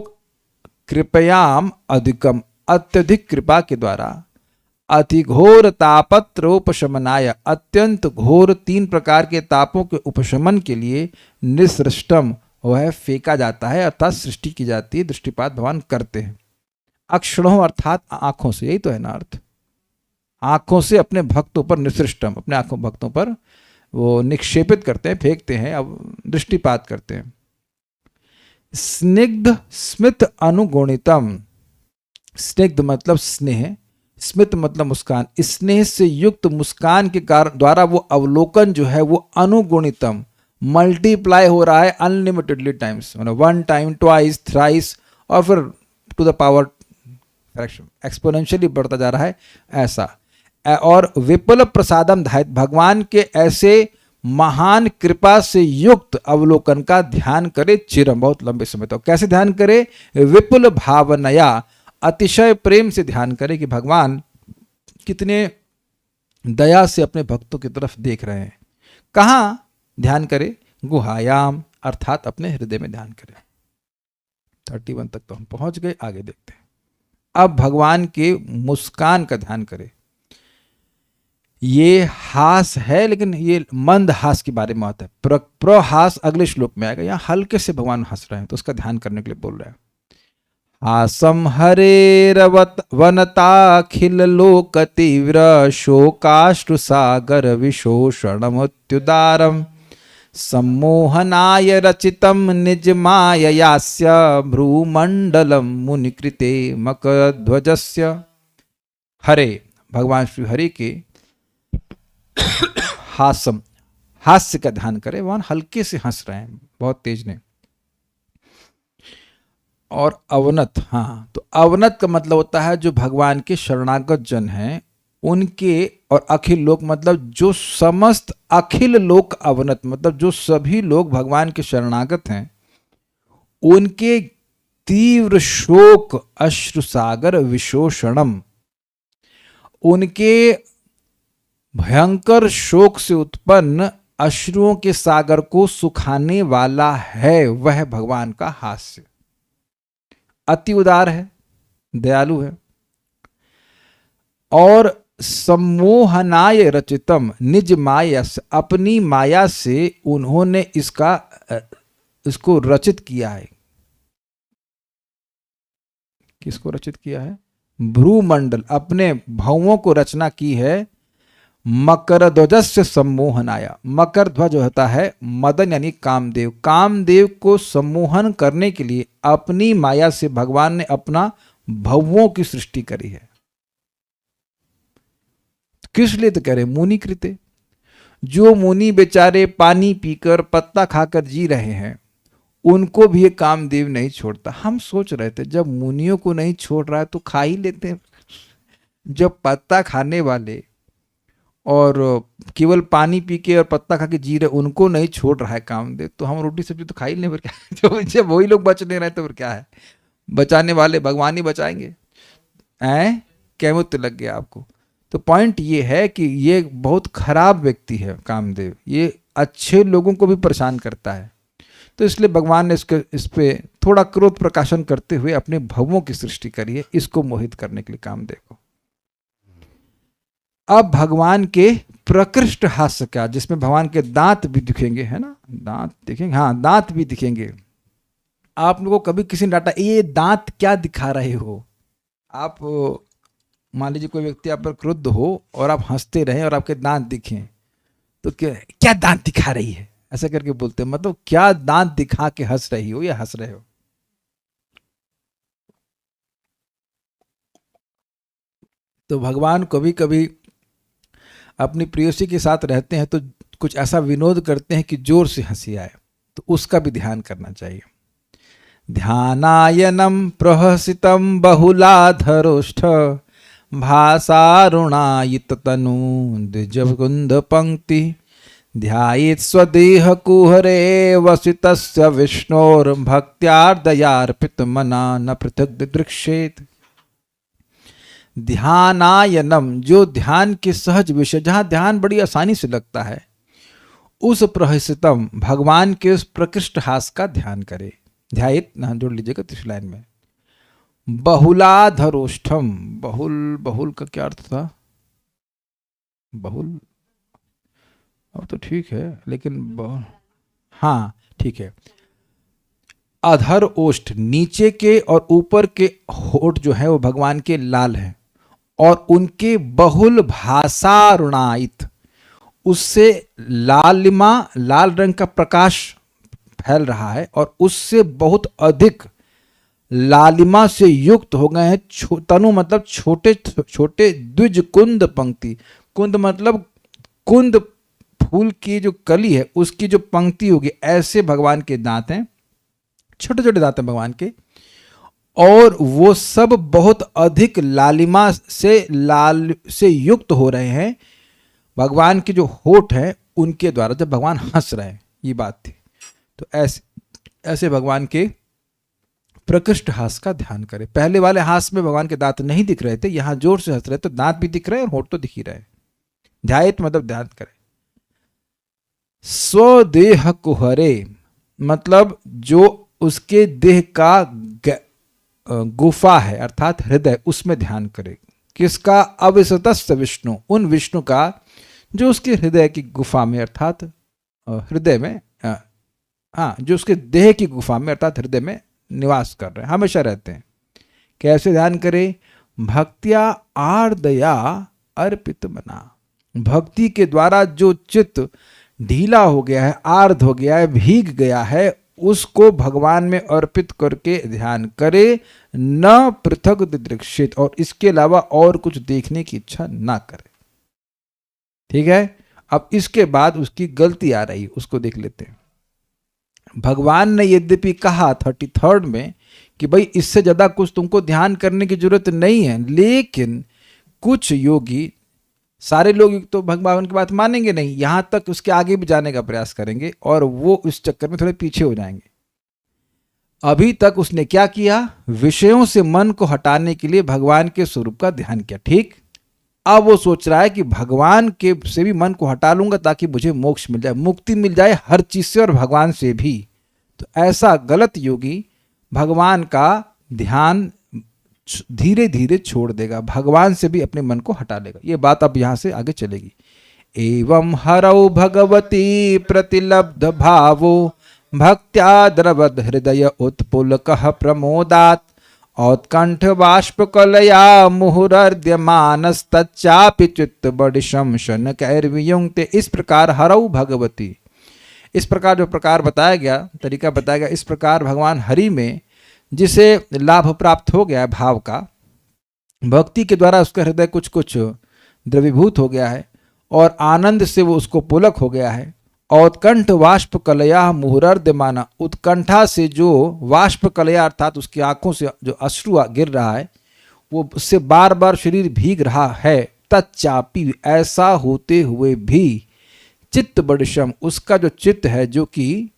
कृपयाम अधिकम, अत्यधिक कृपा के द्वारा, अति घोर तापत्रोपशमनाय, अत्यंत घोर 3 प्रकार के तापों के उपशमन के लिए, निसृष्टम, वह फेंका जाता है अर्थात सृष्टि की जाती है, दृष्टिपात भगवान करते हैं। अक्षणों अर्थात आंखों से, यही तो है ना अर्थ, आंखों से अपने भक्तों पर, निसृष्टम, अपने आंखों भक्तों पर वो निक्षेपित करते हैं, फेंकते हैं, अब दृष्टिपात करते हैं। स्निग्ध स्मित अनुगुणितम, स्निग्ध मतलब स्नेह, स्मित मतलब मुस्कान, स्नेह से युक्त मुस्कान के कारण द्वारा वो अवलोकन जो है वो अनुगुणितम, मल्टीप्लाई हो रहा है अनलिमिटेडली टाइम्स, मतलब 1 टाइम, ट्वाइस, थ्राइस, और फिर to the power fraction, exponentially बढ़ता जा रहा है ऐसा। और विपुल प्रसादम धायत, भगवान के ऐसे महान कृपा से युक्त अवलोकन का ध्यान करे चिरम, बहुत लंबे समय तक। कैसे ध्यान करे? विपुल भावनया, अतिशय प्रेम से ध्यान करे कि भगवान कितने दया से अपने भक्तों की तरफ देख रहे हैं। कहाँ ध्यान करे? गुहायाम, अर्थात अपने हृदय में ध्यान करे। 31 तक तो हम पहुंच गए, आगे देखते हैं। अब भगवान के मुस्कान का ध्यान करे। ये हास है, लेकिन ये मंद हास के बारे में आता है। प्रहास अगले श्लोक में आएगा। यहाँ हल्के से भगवान हंस रहे हैं, तो उसका ध्यान करने के लिए बोल रहे हैं। हासम हरेरवत वनताखिल लोक तीव्र शोकाश्रु सागर विशोषणमुत्युदारम सम्मोहनाय रचितम निज माययास्य भ्रूमंडलम मुनिकृते मकरध्वजस्य। हरे, भगवान श्री हरि के हासम, हास्य का ध्यान करें। भगवान हल्के से हंस रहे हैं, बहुत तेज नहीं। और अवनत, हाँ, तो अवनत का मतलब होता है जो भगवान के शरणागत जन हैं उनके, और अखिल लोक मतलब जो समस्त अखिल लोक अवनत मतलब जो सभी लोग भगवान के शरणागत हैं उनके तीव्र शोक अश्रुसागर विशोषणम, उनके भयंकर शोक से उत्पन्न अश्रुओं के सागर को सुखाने वाला है वह भगवान का हास्य। अति उदार है, दयालु है। और सम्मोहनाय रचितम निज माया, अपनी माया से उन्होंने इसको रचित किया है। किसको रचित किया है? भ्रूमंडल, अपने भवों को रचना की है। मकर ध्वजस्य सम्मोहनाया, मकर ध्वज होता है मदन यानी कामदेव। कामदेव को सम्मोहन करने के लिए अपनी माया से भगवान ने अपना भवों की सृष्टि करी है। किस लिए? तो कह रहे मुनि कृते, जो मुनि बेचारे पानी पीकर पत्ता खाकर जी रहे हैं उनको भी ये कामदेव नहीं छोड़ता। हम सोच रहे थे जब मुनियों को नहीं छोड़ रहा है तो खा ही लेते हैं। जब पत्ता खाने वाले और केवल पानी पी के और पत्ता खा के जी रहे उनको नहीं छोड़ रहा है कामदेव, तो हम रोटी सब्जी तो खा ही नहीं, फिर क्या? जब वही लोग बच नहीं रहे तो फिर क्या है? बचाने वाले भगवान ही बचाएंगे। कैमुत्य लग गया आपको। तो पॉइंट ये है कि ये बहुत खराब व्यक्ति है कामदेव, ये अच्छे लोगों को भी परेशान करता है। तो इसलिए भगवान ने इस पे थोड़ा क्रोध प्रकाशन करते हुए अपने भवों की सृष्टि करी है, इसको मोहित करने के लिए कामदेव को। अब भगवान के प्रकृष्ट हास्य का, जिसमें भगवान के दांत भी दिखेंगे, है ना? दांत दिखेंगे, हाँ, दांत भी दिखेंगे। आप लोगों को कभी किसी ने डांटा, ये दांत क्या दिखा रहे हो? आप मान लीजिए कोई व्यक्ति आप पर क्रुद्ध हो और आप हंसते रहें और आपके दांत दिखें, तो क्या दांत दिखा रही है, ऐसा करके बोलते हैं। मतलब क्या दांत दिखा के हंस रही हो या हंस रहे हो? तो भगवान कभी कभी अपनी प्रेयसी के साथ रहते हैं तो कुछ ऐसा विनोद करते हैं कि जोर से हंसी आए, तो उसका भी ध्यान करना चाहिए। ध्यानायनम प्रहसितम बहुलाधरोष्ठ भासारुणायित तनु द्विजकुंद पंक्ति ध्यायेत् स्वदेह कुहरे वसितस्य विष्णोर्भक्त्यार्दयार्पितमना न पृथक् दिदृक्षेत्। ध्यानायनम, जो ध्यान के सहज विषय, जहां ध्यान बड़ी आसानी से लगता है, उस प्रहसितम, भगवान के उस प्रकृष्ट हास का ध्यान करे। ध्यायेत ना जोड़ लीजिएगा तीसरी लाइन में। बहुलाधरोष्ठम, बहुल, बहुल का क्या अर्थ था? बहुल, अब तो ठीक है, लेकिन हाँ ठीक है। अधर ओष्ठ, नीचे के और ऊपर के होठ जो है वो भगवान के लाल हैं, और उनके बहुल भासारुणायित, उससे लालिमा, लाल रंग का प्रकाश फैल रहा है, और उससे बहुत अधिक लालिमा से युक्त हो गए हैं। तनु मतलब छोटे छोटे द्विज कुंद पंक्ति, कुंद मतलब कुंद फूल की जो कली है उसकी जो पंक्ति होगी, ऐसे भगवान के दांत हैं, छोटे छोटे दांत हैं भगवान के, और वो सब बहुत अधिक लालिमा से लाल से युक्त हो रहे हैं भगवान के जो होठ हैं उनके द्वारा, जब भगवान हंस रहे हैं, ये बात थी। तो ऐसे भगवान के प्रकृष्ट हास का ध्यान करें। पहले वाले हास में भगवान के दांत नहीं दिख रहे थे, यहां जोर से हंस रहे तो दांत भी दिख रहे हैं और होठ तो दिख ही रहे। ध्यायेत मतलब ध्यान करें। स्वदेह कुहरे मतलब जो उसके देह का गुफा है अर्थात हृदय, उसमें ध्यान करे। किसका? अविसतस्य विष्णु, उन विष्णु का जो उसके हृदय की गुफा में अर्थात हृदय में, हाँ, जो उसके देह की गुफा में अर्थात हृदय में निवास कर रहे हैं, हमेशा रहते हैं। कैसे ध्यान करें? भक्त्या आर्दया अर्पित मना, भक्ति के द्वारा जो चित्त ढीला हो गया है, आर्द हो गया है, भीग गया है, उसको भगवान में अर्पित करके ध्यान करे। न पृथक दिदृक्षित, और इसके अलावा और कुछ देखने की इच्छा ना करे। ठीक है, अब इसके बाद उसकी गलती आ रही, उसको देख लेते हैं। भगवान ने यद्यपि कहा 33rd में कि भाई इससे ज्यादा कुछ तुमको ध्यान करने की जरूरत नहीं है, लेकिन कुछ योगी, सारे लोग तो भगवान की बात मानेंगे नहीं, यहां तक उसके आगे भी जाने का प्रयास करेंगे और वो इस चक्कर में थोड़े पीछे हो जाएंगे। अभी तक उसने क्या किया? विषयों से मन को हटाने के लिए भगवान के स्वरूप का ध्यान किया, ठीक। अब वो सोच रहा है कि भगवान के से भी मन को हटा लूंगा ताकि मुझे मोक्ष मिल जाए, मुक्ति मिल जाए हर चीज से और भगवान से भी। तो ऐसा गलत योगी भगवान का ध्यान धीरे धीरे छोड़ देगा, भगवान से भी अपने मन को हटा लेगा। ये बात अब यहां से आगे चलेगी। एवं हरौ भगवती प्रतिलब्ध भावो भक्त्या द्रवद हृदय उत्पुलकः प्रमोदात् औत्कंठ बाष्प कलया मुहुरर्द्यमानस्तच्चापि चित्त बडिशम शन कैर्वियुंक्ते। इस प्रकार हरौ भगवती, इस प्रकार जो प्रकार बताया गया, तरीका बताया गया, इस प्रकार भगवान हरि में जिसे लाभ प्राप्त हो गया है भाव का, भक्ति के द्वारा उसका हृदय कुछ कुछ द्रवीभूत हो गया है और आनंद से वो उसको पुलक हो गया है। औत्कंठ वाष्प कलया मुहुरर्द्यमाना, उत्कंठा से जो वाष्प कलया अर्थात उसकी आंखों से जो अश्रु गिर रहा है, वो उससे बार बार शरीर भीग रहा है। तच्चापि, ऐसा होते हुए भी, चित्त बडिशम, उसका जो चित्त है जो कि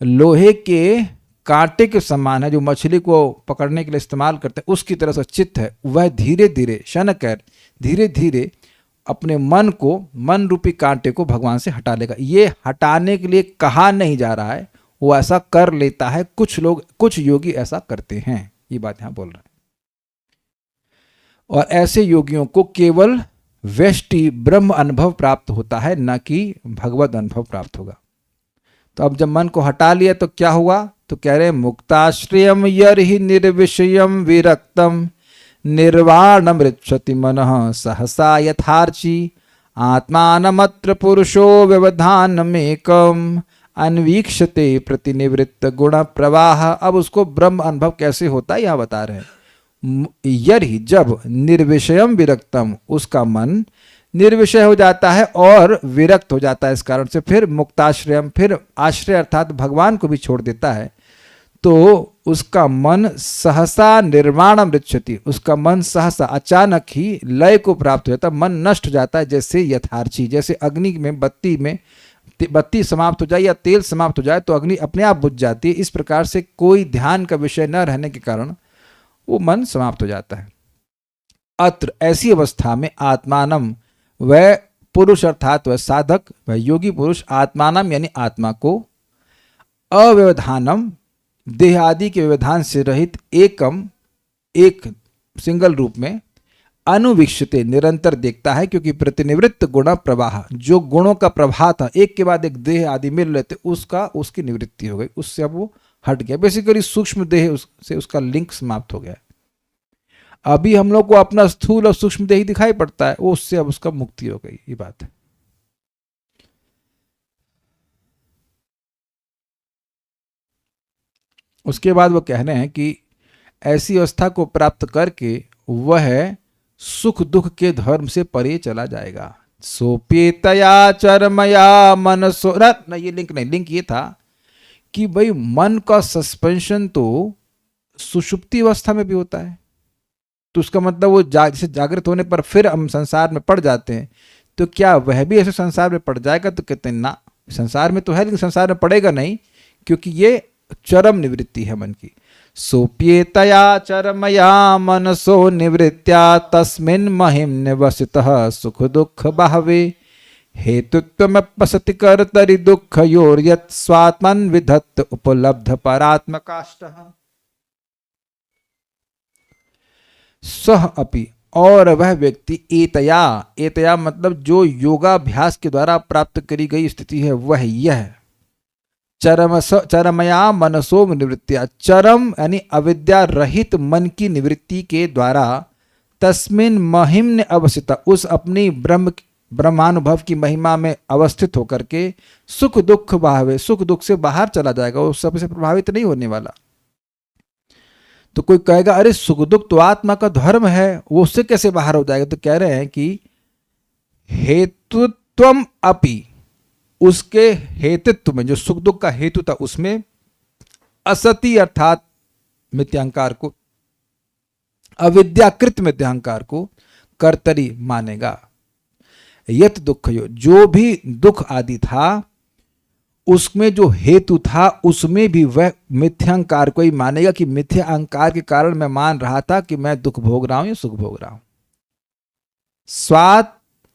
लोहे के कांटे के समान है, जो मछली को पकड़ने के लिए इस्तेमाल करते हैं, उसकी तरह से चित्त है, वह धीरे धीरे शनकर, धीरे धीरे अपने मन को, मन रूपी कांटे को भगवान से हटा लेगा। ये हटाने के लिए कहा नहीं जा रहा है, वो ऐसा कर लेता है। कुछ लोग, कुछ योगी ऐसा करते हैं, ये बात यहां बोल रहे हैं। और ऐसे योगियों को केवल व्यष्टि ब्रह्म अनुभव प्राप्त होता है, न कि भगवत अनुभव प्राप्त होगा। तो अब जब मन को हटा लिया तो क्या हुआ? तो कह रहे मुक्ताश्रयम यर्हि निर्विषयम विरक्तम निर्वाणमृच्छति मनः सहसा यथार्ची आत्मानमत्र पुरुषो व्यवधानमेकम अन्वीक्षते प्रतिनिवृत्त गुण प्रवाह। अब उसको ब्रह्म अनुभव कैसे होता है यह बता रहे हैं। यर्हि, जब निर्विषयम विरक्तम, उसका मन निर्विषय हो जाता है और विरक्त हो जाता है, इस कारण से फिर मुक्ताश्रयम, फिर आश्रय अर्थात भगवान को भी छोड़ देता है, तो उसका मन सहसा निर्वाणम रिच्छति, उसका मन सहसा अचानक ही लय को प्राप्त हो जाता, मन नष्ट हो जाता है। जैसे यथार्ची, जैसे अग्नि में बत्ती समाप्त हो जाए या तेल समाप्त हो जाए तो अग्नि अपने आप बुझ जाती है, इस प्रकार से कोई ध्यान का विषय न रहने के कारण वो मन समाप्त हो जाता है। अत्र ऐसी अवस्था में आत्मानम, वह पुरुष अर्थात वह साधक, वह योगी पुरुष आत्मानम यानी आत्मा को, अव्यवधानम देह आदि के व्यवधान से रहित, एकम एक सिंगल रूप में, अनुवीक्षते निरंतर देखता है, क्योंकि प्रतिनिवृत्त गुण प्रवाह, जो गुणों का प्रवाह था एक के बाद एक देह आदि मिल रहे थे उसकी निवृत्ति हो गई, उससे अब वो हट गया। बेसिकली सूक्ष्म देह से उसका लिंक समाप्त हो गया। अभी हम लोग को अपना स्थूल और सूक्ष्म देह दिखाई पड़ता है, वो उससे अब उसका मुक्ति हो गई, ये बात है। उसके बाद वो कह रहे हैं कि ऐसी अवस्था को प्राप्त करके वह सुख दुख के धर्म से परे चला जाएगा। सोपेतया चरमया मनसो न, ये लिंक नहीं, लिंक ये था कि भाई मन का सस्पेंशन तो सुषुप्ति अवस्था में भी होता है, तो उसका मतलब वो जैसे जागृत होने पर फिर हम संसार में पड़ जाते हैं, तो क्या वह भी ऐसे संसार में पड़ जाएगा? तो कहते हैं ना, संसार में तो है लेकिन संसार में पड़ेगा नहीं, क्योंकि ये चरम निवृत्ति है मन की। सोप्येतया चरमया मनसो निवृत्त्या तस्मिन् महिम निवसितः सुख दुख बहवे हेतुत्वमपसति कर्तरि दुःखयोर्यत् स्वात्मन् विधत्त उपलब्ध परात्मकाष्ठः। सह अपि, और वह व्यक्ति, एतया मतलब जो योगाभ्यास के द्वारा प्राप्त करी गई स्थिति है वह यह, चरमया मनसो निवृत्तिया, चरम यानी अविद्या रहित मन की निवृत्ति के द्वारा, तस्मिन महिम्न अवस्थिता, उस अपनी ब्रह्मानुभव की महिमा में अवस्थित होकर के सुख दुख भावे, सुख दुख से बाहर चला जाएगा, वो सबसे प्रभावित नहीं होने वाला। तो कोई कहेगा अरे सुख दुख तो आत्मा का धर्म है, वो उससे कैसे बाहर हो जाएगा? तो कह रहे हैं कि हेतुत्वम अपि, उसके हेतुत्व में, जो सुख दुख का हेतु था उसमें, असति अर्थात मिथ्यांकार को, अविद्याकृत मिथ्यांकार को कर्तरी मानेगा। यत दुःखयो, जो भी दुख आदि था उसमें जो हेतु था उसमें भी वह मिथ्यांकार को ही मानेगा कि मिथ्या अहंकार के कारण मैं मान रहा था कि मैं दुख भोग रहा हूं या सुख भोग रहा हूं।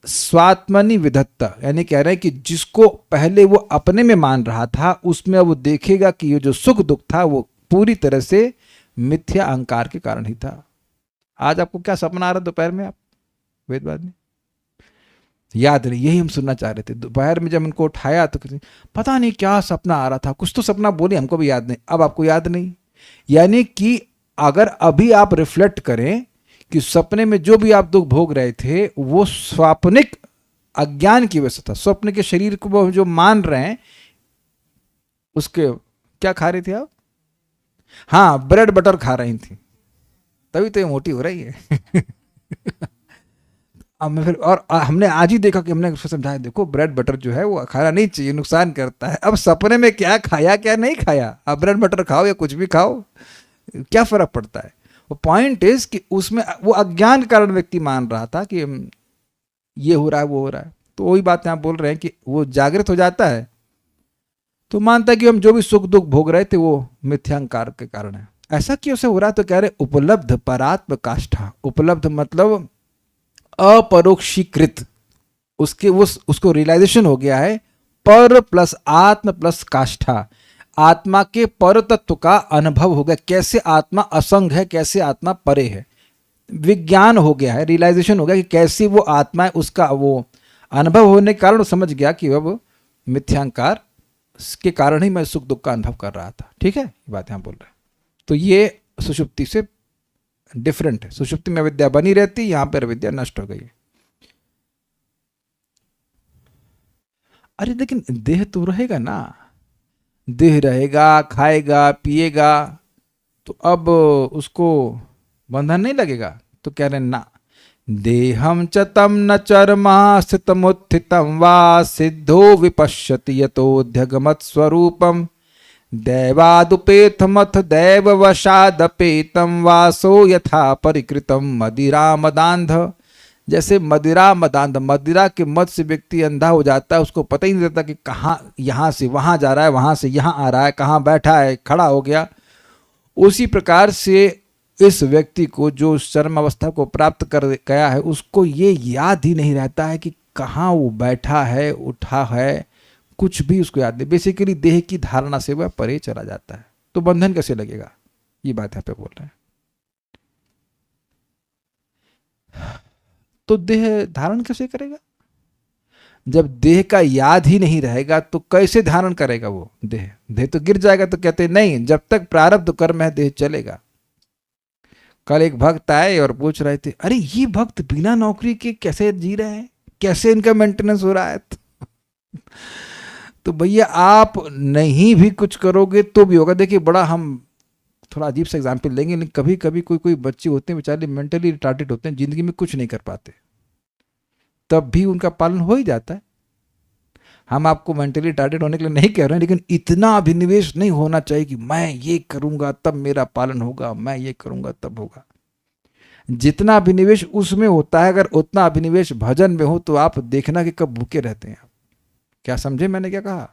स्वात्मनि विधत्ता, यानी कह रहे हैं कि जिसको पहले वो अपने में मान रहा था उसमें वो देखेगा कि ये जो सुख दुख था वो पूरी तरह से मिथ्या अहंकार के कारण ही था। आज आपको क्या सपना आ रहा दोपहर में? आप वेदवाद में याद नहीं, यही हम सुनना चाह रहे थे। दोपहर में जब उनको उठाया तो पता नहीं क्या सपना आ रहा था, कुछ तो सपना बोले, हमको भी याद नहीं। अब आपको याद नहीं, यानी कि अगर अभी आप रिफ्लेक्ट करें कि सपने में जो भी आप दुख भोग रहे थे वो स्वाप्निक अज्ञान की वजह से था। स्वप्न के शरीर को जो मान रहे हैं उसके क्या खा रही थी आप? हाँ, ब्रेड बटर खा रही थी, तभी तो ये मोटी हो रही है। अब मैं फिर, और हमने आज ही देखा कि हमने उसको समझाया, देखो ब्रेड बटर जो है वो खाना नहीं चाहिए, नुकसान करता है। अब सपने में क्या खाया क्या नहीं खाया, अब ब्रेड बटर खाओ या कुछ भी खाओ, क्या फर्क पड़ता है? वो पॉइंट इज कि उसमें वो अज्ञान के कारण व्यक्ति मान रहा था कि ये हो रहा है वो हो रहा है। तो वही बात यहाँ बोल रहे हैं कि वो जागृत हो जाता है तो मानता है कि हम जो भी सुख दुख भोग रहे थे वो मिथ्यांकार के कारण है। ऐसा क्यों से हो रहा है? तो कह रहे उपलब्ध परात्म काष्ठा। उपलब्ध मतलब अपरोक्षीकृत, उसको रियलाइजेशन हो गया है। पर प्लस आत्म प्लस काष्ठा, आत्मा के पर तत्व का अनुभव हो गया, कैसे आत्मा असंग है, कैसे आत्मा परे है। विज्ञान हो गया है, रियलाइजेशन हो गया कि कैसी वो आत्मा है, उसका वो अनुभव होने के कारण समझ गया कि अब मिथ्यांकार के कारण ही मैं सुख दुख का अनुभव कर रहा था। ठीक है, ये बात यहाँ बोल रहे हैं। तो ये सुषुप्ति से डिफरेंट है। सुषुप्ति में अविद्या बनी रहती, यहां पर अविद्या नष्ट हो गई। अरे लेकिन देह तो रहेगा ना, देह रहेगा, खाएगा पिएगा, तो अब उसको बंधन नहीं लगेगा। तो कह रहे ना, देहम च तम न चरमा स्थितमुत्थितम वा सिद्धो विपश्यति यतोऽध्यगमत् स्वरूपम दैवादुपेतमथ दैववशादपेतम वासो यथा परिकृतम मदिरा मदांध। जैसे मदिरा मदांध, मदिरा के मद से व्यक्ति अंधा हो जाता है, उसको पता ही नहीं रहता कि कहाँ, यहाँ से वहाँ जा रहा है, वहाँ से यहाँ आ रहा है, कहाँ बैठा है, खड़ा हो गया। उसी प्रकार से इस व्यक्ति को जो चरम अवस्था को प्राप्त कर गया है, उसको ये याद ही नहीं रहता है कि कहाँ वो बैठा है, उठा है, कुछ भी उसको याद नहीं। बेसिकली देह की धारणा से वह परे चला जाता है। तो बंधन कैसे लगेगा, ये बात यहाँ पे बोल रहे हैं। तो देह धारण कैसे करेगा? जब देह का याद ही नहीं रहेगा तो कैसे धारण करेगा वो देह? देह तो गिर जाएगा। तो कहते नहीं, जब तक प्रारब्ध कर्म है देह चलेगा। कल एक भक्त आए और पूछ रहे थे, अरे ये भक्त बिना नौकरी के कैसे जी रहे हैं, कैसे इनका मेंटेनेंस हो रहा है? तो भैया आप नहीं भी कुछ करोगे तो भी होगा। देखिए, बड़ा हम थोड़ा अजीब सा एग्जाम्पल लेंगे, लेकिन कभी कभी कोई बच्चे होते हैं बेचारे मेंटली रिटार्टेड होते हैं, जिंदगी में कुछ नहीं कर पाते, तब भी उनका पालन हो ही जाता है। हम आपको मेंटली रिटार्टेड होने के लिए नहीं कह रहे हैं, लेकिन इतना अभिनिवेश नहीं होना चाहिए कि मैं ये करूंगा तब मेरा पालन होगा, मैं ये करूंगा तब होगा। जितना अभिनिवेश उसमें होता है, अगर उतना अभिनिवेश भजन में हो तो आप देखना कि कब भूखे रहते हैं आप। क्या समझे मैंने क्या कहा?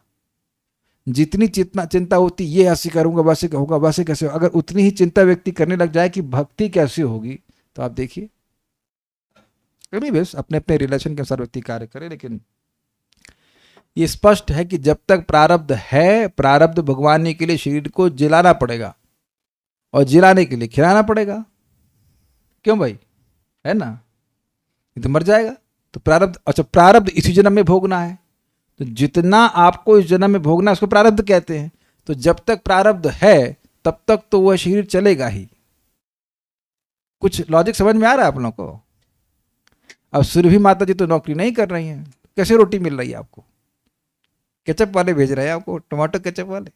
जितनी चिंता होती ये ऐसे करूंगा वैसे होगा, वैसे कैसे होगा, अगर उतनी ही चिंता व्यक्ति करने लग जाए कि भक्ति कैसे होगी, तो आप देखिए। एनीवेज, अपने अपने रिलेशन के अनुसार व्यक्ति कार्य करे, लेकिन ये स्पष्ट है कि जब तक प्रारब्ध है, प्रारब्ध भगवान के लिए शरीर को जिलाना पड़ेगा और जिलाने के लिए खिलाना पड़ेगा। क्यों भाई, है ना? ये तो मर जाएगा। तो प्रारब्ध, अच्छा प्रारब्ध इसी जन्म में भोगना है, तो जितना आपको इस जन्म में भोगना है उसको प्रारब्ध कहते हैं। तो जब तक प्रारब्ध है तब तक तो वह शरीर चलेगा ही। कुछ लॉजिक समझ में आ रहा है आप लोगों को? अब सुरभि माता जी तो नौकरी नहीं कर रही हैं, कैसे रोटी मिल रही है आपको? केचप वाले भेज रहे हैं आपको, टमाटो केचप वाले,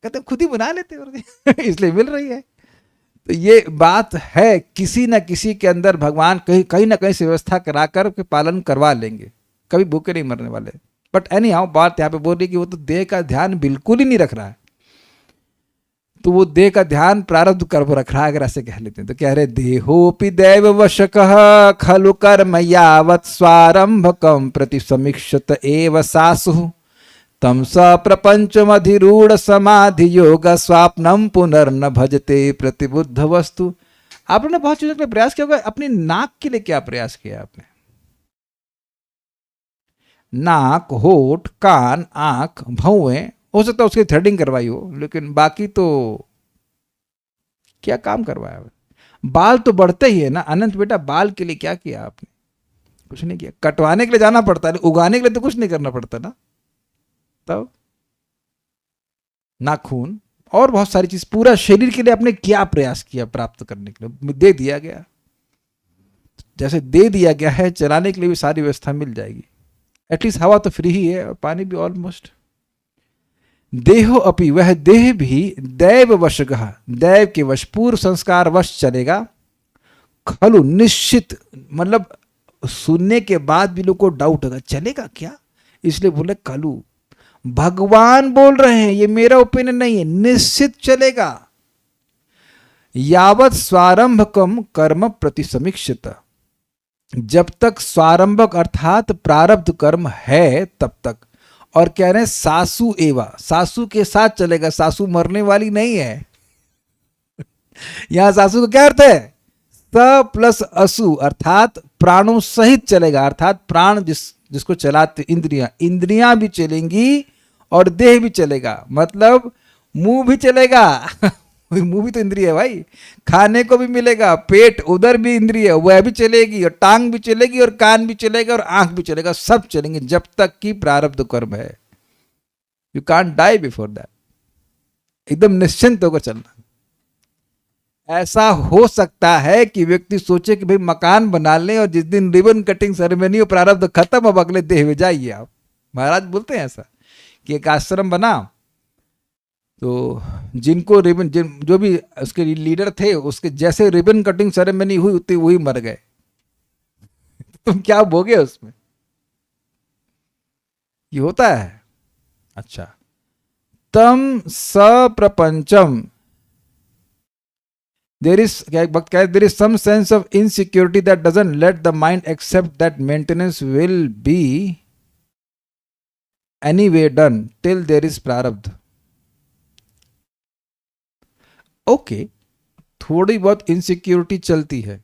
कहते खुद ही बना लेते हैं इसलिए मिल रही है। तो ये बात है, किसी न किसी के अंदर भगवान कहीं ना कहीं से व्यवस्था कराकर के पालन करवा लेंगे, कभी भूखे नहीं मरने वाले। बट एनी हाउ, बात यहाँ पे बोल रही कि वो तो देह का ध्यान बिल्कुल ही नहीं रख रहा है। तो वो देह का ध्यान प्रारब्ध कर्म रख रहा है, अगर ऐसे कह लेते हैं। तो कह रहे देहोपि दैव वशकः खलु कर्म यावत् स्वारंभकम प्रति समीक्षत एव सासु तम स प्रपंचमधिरूढ़ समाधि योग स्वाप्नम पुनर्न भजते प्रतिबुद्ध वस्तु। आपने बहुत चीजों के लिए प्रयास किया होगा, अपनी नाक के लिए क्या प्रयास किया आपने? नाक, होठ, कान, आंख, भौएं, हो सकता है उसकी थ्रेडिंग करवाई हो, लेकिन बाकी तो क्या काम करवाया? बाल तो बढ़ते ही है ना अनंत बेटा, बाल के लिए क्या किया आपने? कुछ नहीं किया। कटवाने के लिए जाना पड़ता है, उगाने के लिए तो कुछ नहीं करना पड़ता ना। तब नाखून और बहुत सारी चीज, पूरा शरीर के लिए आपने क्या प्रयास किया प्राप्त करने के लिए? दे दिया गया। जैसे दे दिया गया है, चलाने के लिए भी सारी व्यवस्था मिल जाएगी। एटलीस्ट हवा तो फ्री ही है और पानी भी ऑलमोस्ट। देहो अपि, वह देह भी दैव वशगः, दैव के वश, पूर्व संस्कार वश चलेगा। खलु, निश्चित, मतलब सुनने के बाद भी लोग को डाउट होगा चलेगा क्या, इसलिए बोले खलु। भगवान बोल रहे हैं, ये मेरा ओपिनियन नहीं है, निश्चित चलेगा। यावत स्वारंभकम कर्म प्रति समीक्षित, जब तक स्वारंभक अर्थात प्रारब्ध कर्म है तब तक। और कह रहे हैं सासु एवा, सासु के साथ चलेगा, सासु मरने वाली नहीं है। यहां सासु का क्या अर्थ है? स प्लस असु, अर्थात प्राणों सहित चलेगा। अर्थात प्राण जिसको चलाते इंद्रियां, इंद्रियां भी चलेंगी और देह भी चलेगा। मतलब मुंह भी चलेगा मुंह भी तो इंद्रिय है भाई, खाने को भी मिलेगा, पेट उधर भी इंद्रिय है, वह भी चलेगी, और टांग भी चलेगी, और कान भी चलेगा, और आंख भी चलेगा, सब चलेंगे जब तक कि प्रारब्ध कर्म है। You can't die before that. एकदम निश्चिंत होकर चलना। ऐसा हो सकता है कि व्यक्ति सोचे कि भाई मकान बना लें और जिस दिन रिबन कटिंग सेरेमनी हो, प्रारब्ध खत्म, अब अगले देह में जाइए आप। महाराज बोलते हैं ऐसा कि एक आश्रम बना, तो जिनको रिबन, जो भी उसके लीडर थे, उसके जैसे रिबन कटिंग सेरेमनी हुई उतनी वही मर गए। तुम क्या भोगे उसमें? ये होता है। अच्छा, तम सप्रपंचम, there is there is some sense of insecurity that doesn't let the mind accept that maintenance will be anyway done till there is prarabdha. Okay, थोड़ी बहुत इनसिक्योरिटी चलती है,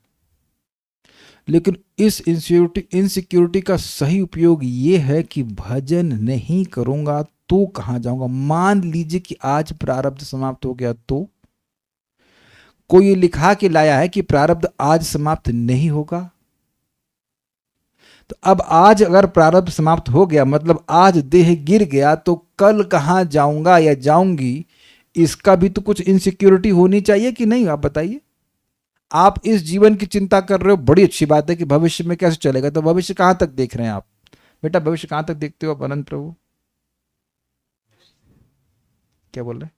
लेकिन इस इनसिक्योरिटी का सही उपयोग ये है कि भजन नहीं करूंगा तो कहां जाऊंगा। मान लीजिए कि आज प्रारब्ध समाप्त हो गया, तो कोई ये लिखा के लाया है कि प्रारब्ध आज समाप्त नहीं होगा, तो अब आज अगर प्रारब्ध समाप्त हो गया मतलब आज देह गिर गया, तो कल कहां जाऊंगा या जाऊंगी, इसका भी तो कुछ इनसिक्योरिटी होनी चाहिए कि नहीं? आप बताइए। आप इस जीवन की चिंता कर रहे हो, बड़ी अच्छी बात है कि भविष्य में कैसे चलेगा, तो भविष्य कहां तक देख रहे हैं आप? बेटा भविष्य कहां तक देखते हो आप अनंत प्रभु? क्या बोल रहे हैं?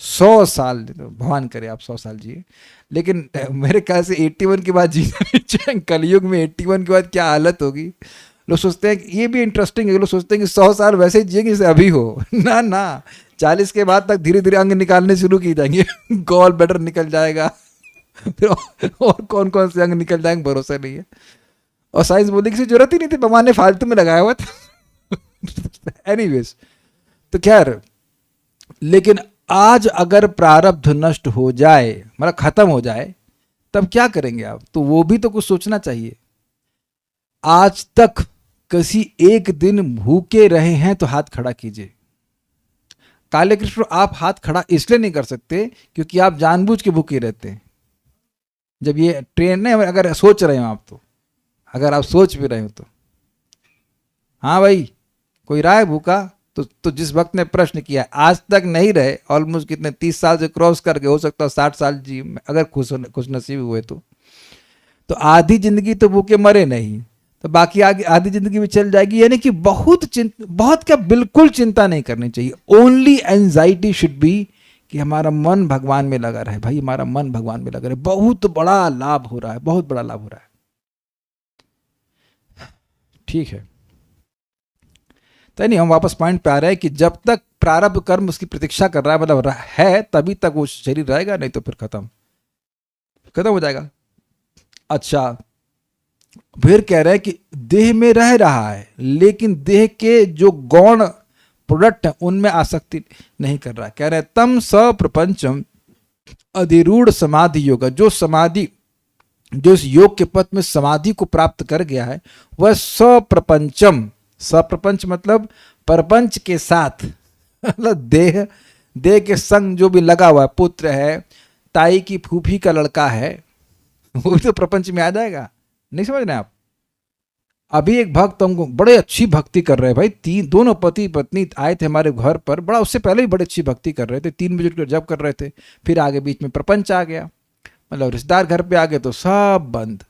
100 साल, भगवान करे आप 100 साल जिए, लेकिन मेरे ख्याल से 81 के बाद जीना, कलयुग में 81 के बाद क्या हालत होगी। लोग सोचते हैं, ये भी इंटरेस्टिंग है, लोग सोचते हैं कि 100 साल वैसे ही जिएंगे जैसे अभी हो। ना ना, 40 के बाद तक धीरे धीरे अंग निकालने शुरू किए जाएंगे। गॉल ब्लैडर निकल जाएगा, फिर और कौन कौन से अंग निकल जाएंगे भरोसा नहीं है। और साइंस बोलने की जरूरत ही नहीं थी, भगवान ने फालतू में लगाया हुआ था। एनीवेज, तो खैर, लेकिन आज अगर प्रारब्ध नष्ट हो जाए, मतलब खत्म हो जाए, तब क्या करेंगे आप? तो वो भी तो कुछ सोचना चाहिए। आज तक किसी एक दिन भूखे रहे हैं तो हाथ खड़ा कीजिए। काले कृष्ण, आप हाथ खड़ा इसलिए नहीं कर सकते क्योंकि आप जानबूझ के भूखे रहते हैं। जब ये ट्रेन में अगर सोच रहे हो आप, तो अगर आप सोच भी रहे हो तो हाँ भाई, कोई रहा है भूखा? तो जिस वक्त ने प्रश्न किया, आज तक नहीं रहे, ऑलमोस्ट कितने 30 साल से क्रॉस करके, हो सकता है 60 साल जी, अगर खुश नसीब हुए तो आधी जिंदगी तो भूखे मरे नहीं, तो बाकी आगे आधी जिंदगी भी चल जाएगी। यानी कि बहुत क्या, बिल्कुल चिंता नहीं करनी चाहिए। ओनली एंजाइटी शुड बी कि हमारा मन भगवान में लगा रहे। भाई हमारा मन भगवान में लगा रहे, बहुत बड़ा लाभ हो रहा है, बहुत बड़ा लाभ हो रहा है। ठीक है, तो नहीं, हम वापस पॉइंट पे आ रहे हैं कि जब तक प्रारब्ध कर्म उसकी प्रतीक्षा कर रहा है, मतलब है, तभी तक वो शरीर रहेगा, नहीं तो फिर खत्म हो जाएगा। अच्छा, फिर कह रहे हैं कि देह में रह रहा है, लेकिन देह के जो गौण प्रोडक्ट है उनमें आसक्ति नहीं कर रहा है। कह रहे हैं तम सप्रपंचम अधिरूढ़ समाधि योग, जो समाधि, जो इस योग के पथ में समाधि को प्राप्त कर गया है, वह सप्रपंचम, सप्रपंच मतलब परपंच के साथ, मतलब देह के संग जो भी लगा हुआ है, पुत्र है, ताई की फूफी का लड़का है, वो भी तो प्रपंच में आ जाएगा। नहीं समझ रहे आप? अभी एक भक्त हमको बड़े अच्छी भक्ति कर रहे हैं भाई, दोनों पति पत्नी आए थे हमारे घर पर, बड़ा, उससे पहले भी बड़ी अच्छी भक्ति कर रहे थे, 3 बजे जब कर रहे थे, फिर आगे बीच में प्रपंच आ गया, मतलब रिश्तेदार घर पे आ गए तो सब बंद।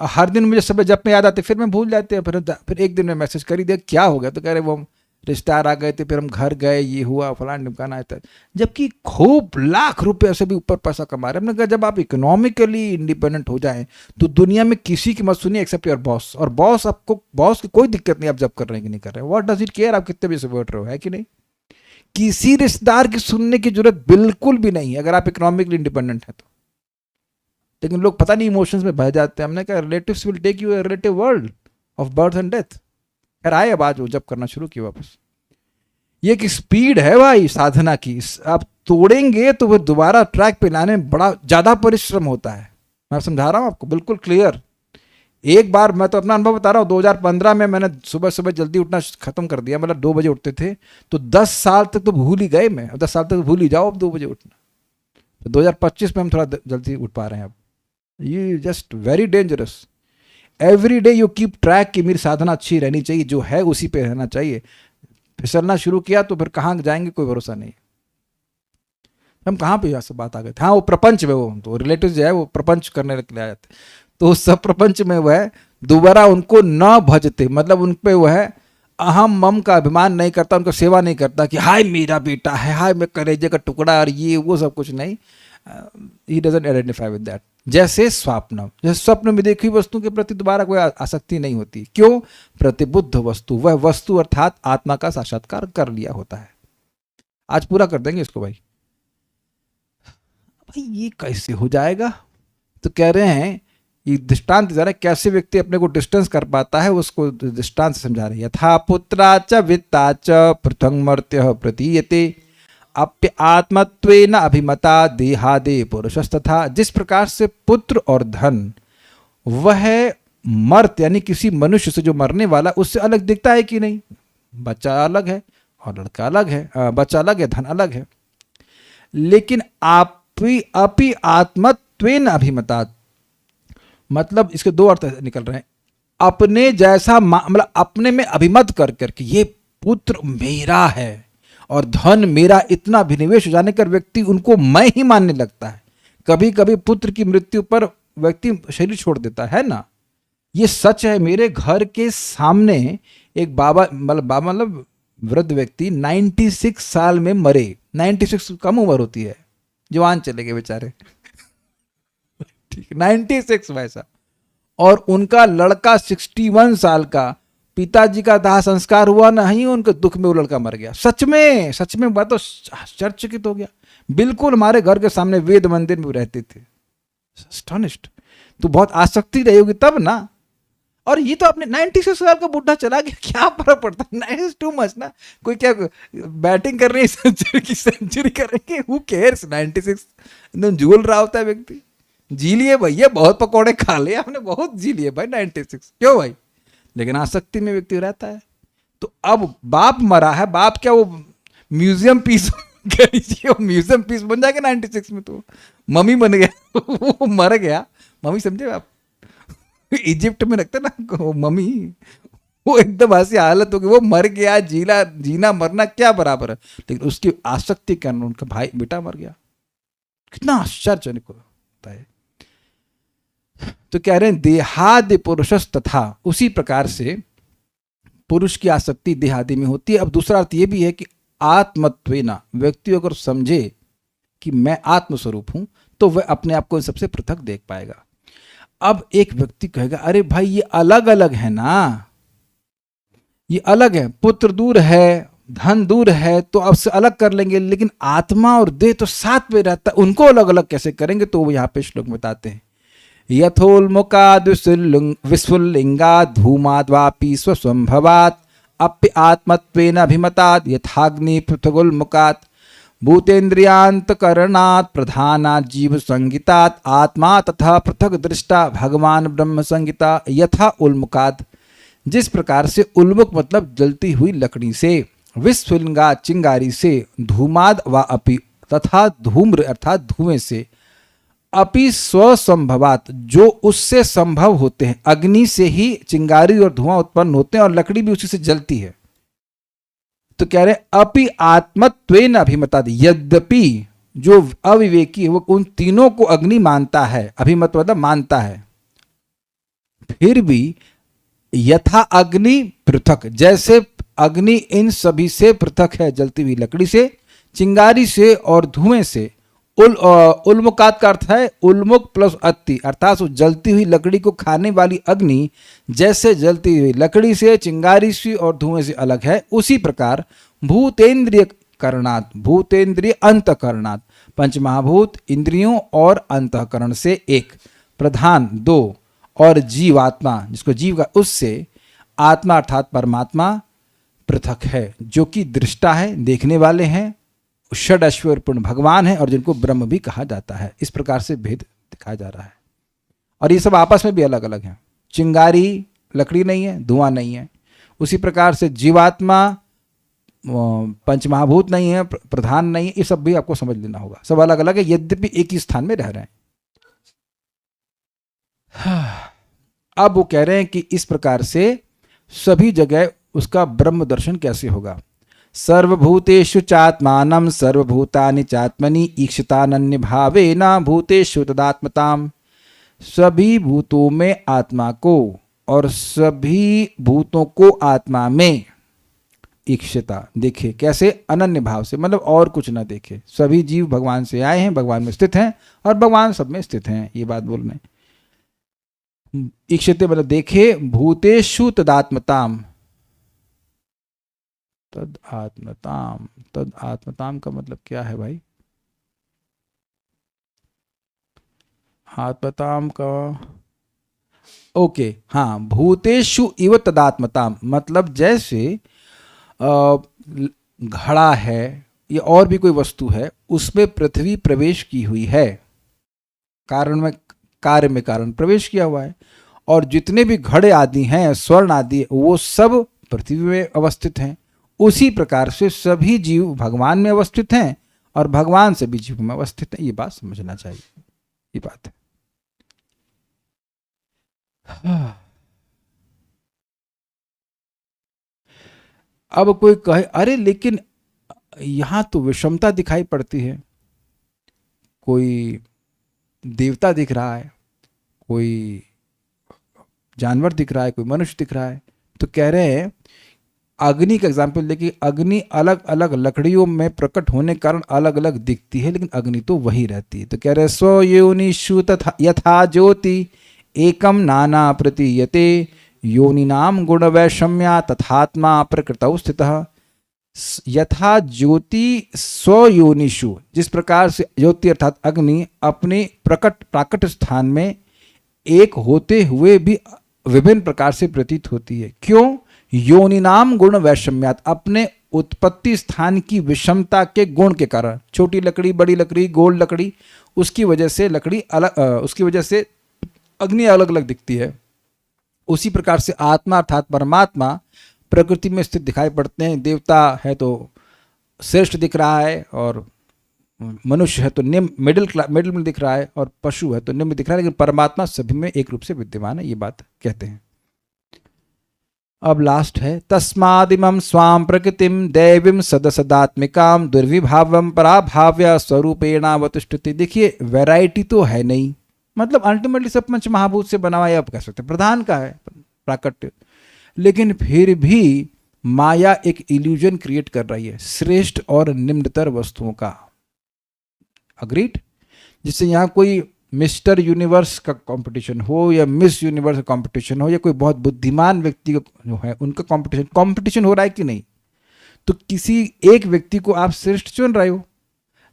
हर दिन मुझे सुबह जब में याद आते, फिर मैं भूल जाते हैं, फिर एक दिन में मैसेज कर ही दिया क्या हो गया, तो कह रहे वो रिश्तेदार आ गए थे, फिर हम घर गए, ये हुआ, फलान ढिमकाना आया था, जबकि खूब लाख रुपए से भी ऊपर पैसा कमा रहे। हमने कहा जब आप इकोनॉमिकली इंडिपेंडेंट हो जाएं तो दुनिया में किसी की मत सुनिए एक्सेप्ट योर बॉस, और बॉस की कोई दिक्कत नहीं आप जब कर रहे हैं कि नहीं कर रहे हैं, व्हाट डज इट केयर आप कितने भी से बैठ रहे हो, है कि नहीं? किसी रिश्तेदार की सुनने की जरूरत बिल्कुल भी नहीं है अगर आप इकोनॉमिकली इंडिपेंडेंट है तो। लेकिन लोग पता नहीं इमोशंस में बह जाते हैं। हमने कहा relatives will take you a relative world of birth and death. खैर आए अब आज वो जब करना शुरू किया वापस। ये एक स्पीड है भाई साधना की, आप तोड़ेंगे तो फिर दोबारा ट्रैक पे लाने में बड़ा ज़्यादा परिश्रम होता है। मैं समझा रहा हूँ आपको बिल्कुल क्लियर। एक बार मैं तो अपना अनुभव बता रहा हूँ, 2015 में मैंने सुबह सुबह जल्दी उठना खत्म कर दिया, मतलब 2 बजे उठते थे, तो 10 साल तक तो भूल ही गए मैं, 10 साल तक भूल ही जाओ अब 2 बजे उठना। तो 2025 में हम थोड़ा जल्दी उठ पा रहे हैं अब। ये just very dangerous. Every day you keep track कि मेरी साधना अच्छी रहनी चाहिए, जो है उसी पे रहना चाहिए। फिसलना शुरू किया तो फिर कहाँ जाएंगे कोई भरोसा नहीं। हम कहाँ पे यहाँ से बात आ गए थे? हाँ, वो प्रपंच में, वो तो रिलेटिव जो है वो प्रपंच करने के लिए आए थे, तो सब प्रपंच में वह दोबारा उनको न भजते, मतलब उन पे वह अहम मम का अभिमान नहीं करता, उनका सेवा नहीं करता कि हाय मेरा बेटा है, हाय मैं कलेजे का टुकड़ा और ये वो सब कुछ नहीं। He doesn't identify with that. जैसे स्वप्न, जैसे स्वप्न में देखी वस्तु के प्रति दोबारा कोई आसक्ति नहीं होती। क्यों? प्रतिबुद्ध वस्तु, वह वस्तु अर्थात आत्मा का साक्षात्कार कर लिया होता है। आज पूरा कर देंगे इसको भाई। भाई ये कैसे हो जाएगा? तो कह रहे हैं, ये दृष्टांत दे रहा है कैसे व्यक्ति अपने को डिस्टेंस कर पाता है, उसको दृष्टांत से समझा रहे हैं। यथा पुत्रा च वित्ता च पृथंग मर्त्य प्रतीयते अप्य आत्मत्वेन अभिमता देहादे पुरुषस्तथा। जिस प्रकार से पुत्र और धन वह मर्त यानी किसी मनुष्य से जो मरने वाला उससे अलग दिखता है कि नहीं? बच्चा अलग है और लड़का अलग है, बच्चा अलग है, धन अलग है। लेकिन अपि आत्मत्वेन अभिमता, मतलब इसके दो अर्थ निकल रहे हैं। अपने जैसा मतलब अपने में अभिमत कर करके ये पुत्र मेरा है और धन मेरा, इतना अभिनिवेश हो जाने कर व्यक्ति उनको मैं ही मानने लगता है। कभी कभी पुत्र की मृत्यु पर व्यक्ति शरीर छोड़ देता है ना, ये सच है। मेरे घर के सामने एक बाबा मतलब वृद्ध व्यक्ति 96 साल में मरे। 96 कम उम्र होती है, जवान चले गए बेचारे। ठीक, 96 वैसा। और उनका लड़का 61 साल का, पिताजी का दाह संस्कार हुआ नहीं, उनके दुख में वो लड़का मर गया। सच में, सच में, बात तो आश्चर्यचकित हो गया। बिल्कुल हमारे घर के सामने वेद मंदिर में रहते थे। एस्टोनिश्ड। तो बहुत आसक्ति रही होगी तब ना। और ये तो अपने 96 साल का बुढ़ा चला गया, क्या फर्क पड़ता है? 96 टू मच ना। कोई क्या बैटिंग कर रही है, सेंचुरी करेंगे, हु केयर्स? 96 एकदम झूल रहा होता है व्यक्ति। जी लिए भैया, बहुत पकौड़े खा लिए हमने, बहुत जी लिए भाई 96, क्यों भाई? लेकिन आसक्ति में व्यक्ति रहता है। तो अब बाप मरा है, बाप क्या वो म्यूजियम पीस कह लीजिए, म्यूजियम पीस बन जाएगा 96 में। तो मम्मी बन गया, वो मर गया। मम्मी समझे आप, इजिप्ट में रखते ना वो मम्मी, वो एकदम ऐसी हालत होगी, वो मर गया। जीना मरना क्या बराबर है? लेकिन उसकी आसक्ति के कारण उनका भाई बेटा मर गया। कितना आश्चर्यजनक होता है। तो कह रहे हैं देहादि पुरुषस तथा, उसी प्रकार से पुरुष की आसक्ति देहादि में होती है। अब दूसरा अर्थ यह भी है कि आत्मत्वेना, व्यक्ति अगर समझे कि मैं आत्मस्वरूप हूं तो वह अपने आप को सबसे पृथक देख पाएगा। अब एक व्यक्ति कहेगा अरे भाई ये अलग अलग है ना, ये अलग है, पुत्र दूर है, धन दूर है, तो अब से अलग कर लेंगे, लेकिन आत्मा और देह तो साथ में रहता है, उनको अलग अलग कैसे करेंगे? तो वो यहाँ पे श्लोक बताते हैं, यथोल्मुकाद विस्फुल्लिंगाद धूमाद्वापि स्वसंभवात् अप्य आत्मत्वेन अभिमतात् यथाग्नि पृथगुल्मुकात् भूतेन्द्रियांतकरणात् प्रधानात् जीव संगितात् आत्मा तथा पृथक दृष्टा भगवान ब्रह्म संगिता यथा उल्मुकात्। जिस प्रकार से उल्मुक मतलब जलती हुई लकड़ी से, विस्फुलिंगा चिंगारी से, धूमाद व अपि तथा धूम्र अर्थात धुएं से, अपि स्वसंभवात जो उससे संभव होते हैं। अग्नि से ही चिंगारी और धुआं उत्पन्न होते हैं और लकड़ी भी उसी से जलती है। तो कह रहे अपि आत्मत्वेन अभिमता, यद्यपि जो अविवेकी है वो उन तीनों को अग्नि मानता है, अभिमत मतलब मानता है, फिर भी यथा अग्नि पृथक, जैसे अग्नि इन सभी से पृथक है, जलती हुई लकड़ी से, चिंगारी से और धुएं से। उल्मुकात का अर्थ है उल्मुक प्लस अति, अर्थात जलती हुई लकड़ी को खाने वाली अग्नि जैसे जलती हुई लकड़ी से, चिंगारी से और धुएं से अलग है, उसी प्रकार भूतेन्द्रिय करणात्, भूतेन्द्रिय अंतकरणात्, पंचमहाभूत इंद्रियों और अंतकरण से एक, प्रधान दो, और जीवात्मा जिसको जीव का, उससे आत्मा अर्थात परमात्मा पृथक है, जो कि दृष्टा है, देखने वाले हैं, षड ऐश्वर्यपूर्ण भगवान है और जिनको ब्रह्म भी कहा जाता है। इस प्रकार से भेद दिखाया जा रहा है। और ये सब आपस में भी अलग अलग हैं। चिंगारी लकड़ी नहीं है, धुआं नहीं है। उसी प्रकार से जीवात्मा पंचमहाभूत नहीं है, प्रधान नहीं है, ये सब भी आपको समझ लेना होगा। सब अलग अलग है, यद्यपि एक ही स्थान में रह रहे हैं। अब वो कह रहे हैं कि इस प्रकार से सभी जगह उसका ब्रह्म दर्शन कैसे होगा। सर्वभूतेषु चात्मानं सर्वभूतानि चात्मनि ईक्षितानन्य भावेन भूतेषु तदात्मताम्। सभी भूतों में आत्मा को और सभी भूतों को आत्मा में ईक्षता, देखे कैसे, अनन्य भाव से, मतलब और कुछ ना देखे। सभी जीव भगवान से आए हैं, भगवान में स्थित हैं और भगवान सब में स्थित हैं, ये बात बोल रहे हैं। ईक्षते मतलब देखे, भूतेषु तदात्मताम, तद आत्मताम, तद आत्मताम का मतलब क्या है भाई? आत्मताम का, ओके हाँ, भूतेषु इव तदात्मताम, मतलब जैसे घड़ा है या और भी कोई वस्तु है, उसमें पृथ्वी प्रवेश की हुई है, कारण में, कार्य में कारण प्रवेश किया हुआ है, और जितने भी घड़े आदि हैं, स्वर्ण आदि, वो सब पृथ्वी में अवस्थित हैं। उसी प्रकार से सभी जीव भगवान में अवस्थित हैं और भगवान सभी जीव में अवस्थित हैं। ये बात समझना चाहिए, ये बात है। अब कोई कहे अरे लेकिन यहां तो विषमता दिखाई पड़ती है, कोई देवता दिख रहा है, कोई जानवर दिख रहा है, कोई मनुष्य दिख रहा है, तो कह रहे हैं अग्नि का एग्जाम्पल देखिए, अग्नि अलग अलग लकड़ियों में प्रकट होने के कारण अलग अलग दिखती है, लेकिन अग्नि तो वही रहती है। तो कह रहे स्वयोनिषु तथा यथा ज्योति एकम नाना प्रतीयते योनिनाम गुण वैषम्या तथात्मा प्रकृतौ स्थितः। यथा ज्योति स्वयोनिषु, जिस प्रकार से ज्योति अर्थात अग्नि अपने प्रकट प्राकट स्थान में एक होते हुए भी विभिन्न प्रकार से प्रतीत होती है। क्यों? योनिनाम गुण वैषम्यात, अपने उत्पत्ति स्थान की विषमता के गुण के कारण, छोटी लकड़ी, बड़ी लकड़ी, गोल लकड़ी, उसकी वजह से लकड़ी अलग, उसकी वजह से अग्नि अलग अलग दिखती है। उसी प्रकार से आत्मा अर्थात परमात्मा प्रकृति में स्थित दिखाई पड़ते हैं। देवता है तो श्रेष्ठ दिख रहा है, और मनुष्य है तो निम्न, मिडिल में दिख रहा है, और पशु है तो निम्न दिख रहा है, लेकिन परमात्मा सभी में एक रूप से विद्यमान है, ये बात कहते हैं। अब लास्ट है, तस्मादिमं स्वाम प्रकृतिम दैवीं सदसदात्मिकाम दुर्विभावम पराभाव्य स्वरूपेणावतिष्ठति। देखिए वैरायटी तो है नहीं, मतलब अल्टीमेटली सब पंच महाभूत से बना हुआ है, आप कह सकते हैं प्रधान का है प्राकट्य, लेकिन फिर भी माया एक इल्यूजन क्रिएट कर रही है श्रेष्ठ और निम्नतर वस्तुओं का। अग्रीड? जिससे यहाँ कोई मिस्टर यूनिवर्स का कंपटीशन हो या मिस यूनिवर्स का कंपटीशन हो, या कोई बहुत बुद्धिमान व्यक्ति जो है उनका कंपटीशन हो रहा है कि नहीं, तो किसी एक व्यक्ति को आप श्रेष्ठ चुन रहे हो,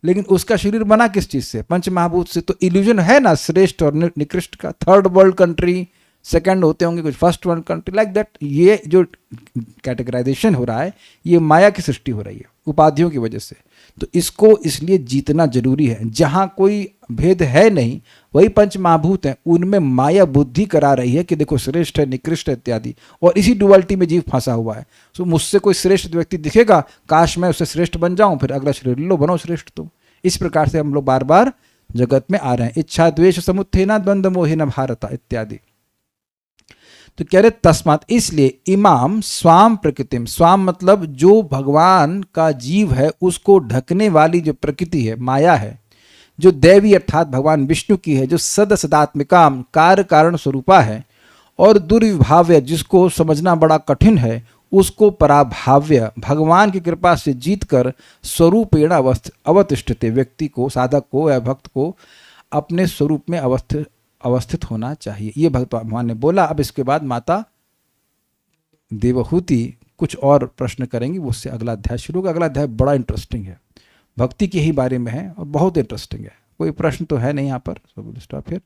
लेकिन उसका शरीर बना किस चीज से? पंच महाभूत से। तो इल्यूजन है ना श्रेष्ठ और निकृष्ट का। थर्ड वर्ल्ड कंट्री, सेकंड होते होंगे कुछ first world country, like that. ये जो कैटेगराइजेशन हो रहा है, ये माया की सृष्टि हो रही है उपाधियों की वजह से। तो इसको इसलिए जीतना जरूरी है। जहाँ कोई भेद है नहीं, वही पंच महाभूत हैं, उनमें माया बुद्धि करा रही है कि देखो श्रेष्ठ है, निकृष्ट है इत्यादि, और इसी डुअलिटी में जीव फंसा हुआ है। तो मुझसे कोई श्रेष्ठ व्यक्ति दिखेगा, काश मैं उससे श्रेष्ठ बन जाऊं, फिर अगला शरीर लो, बनो श्रेष्ठ तुम। इस प्रकार से हम लोग बार बार जगत में आ रहे हैं। इच्छा द्वेष समुत्थेना द्वंद्व मोहेन भारत इत्यादि। तो कह रहे तस्मात, इसलिए इमाम स्वाम प्रकृतिम, स्वाम मतलब जो भगवान का जीव है उसको ढकने वाली जो प्रकृति है, माया है, जो दैवी अर्थात भगवान विष्णु की है, जो सद सदात्मिकाम कार्य कारण स्वरूपा है, और दुर्विभाव्य जिसको समझना बड़ा कठिन है, उसको पराभाव्य भगवान की कृपा से जीतकर स्वरूपेण अवतिष्ठते, व्यक्ति को, साधक को या भक्त को अपने स्वरूप में अवस्थित होना चाहिए। ये भगवान ने बोला। अब इसके बाद माता देवहूति कुछ और प्रश्न करेंगी, वो उससे अगला अध्याय शुरू होगा। अगला अध्याय बड़ा इंटरेस्टिंग है, भक्ति के ही बारे में है और बहुत इंटरेस्टिंग है। कोई प्रश्न तो है नहीं यहाँ पर, स्टॉप फिर।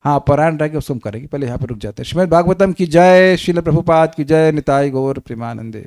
हाँ, पारायण रह के उसको हम करेंगे, पहले यहाँ पर रुक जाते हैं। श्रीमद् भागवतम की जय, श्रील प्रभुपाद की जय, निताई गौर प्रेमानंदे।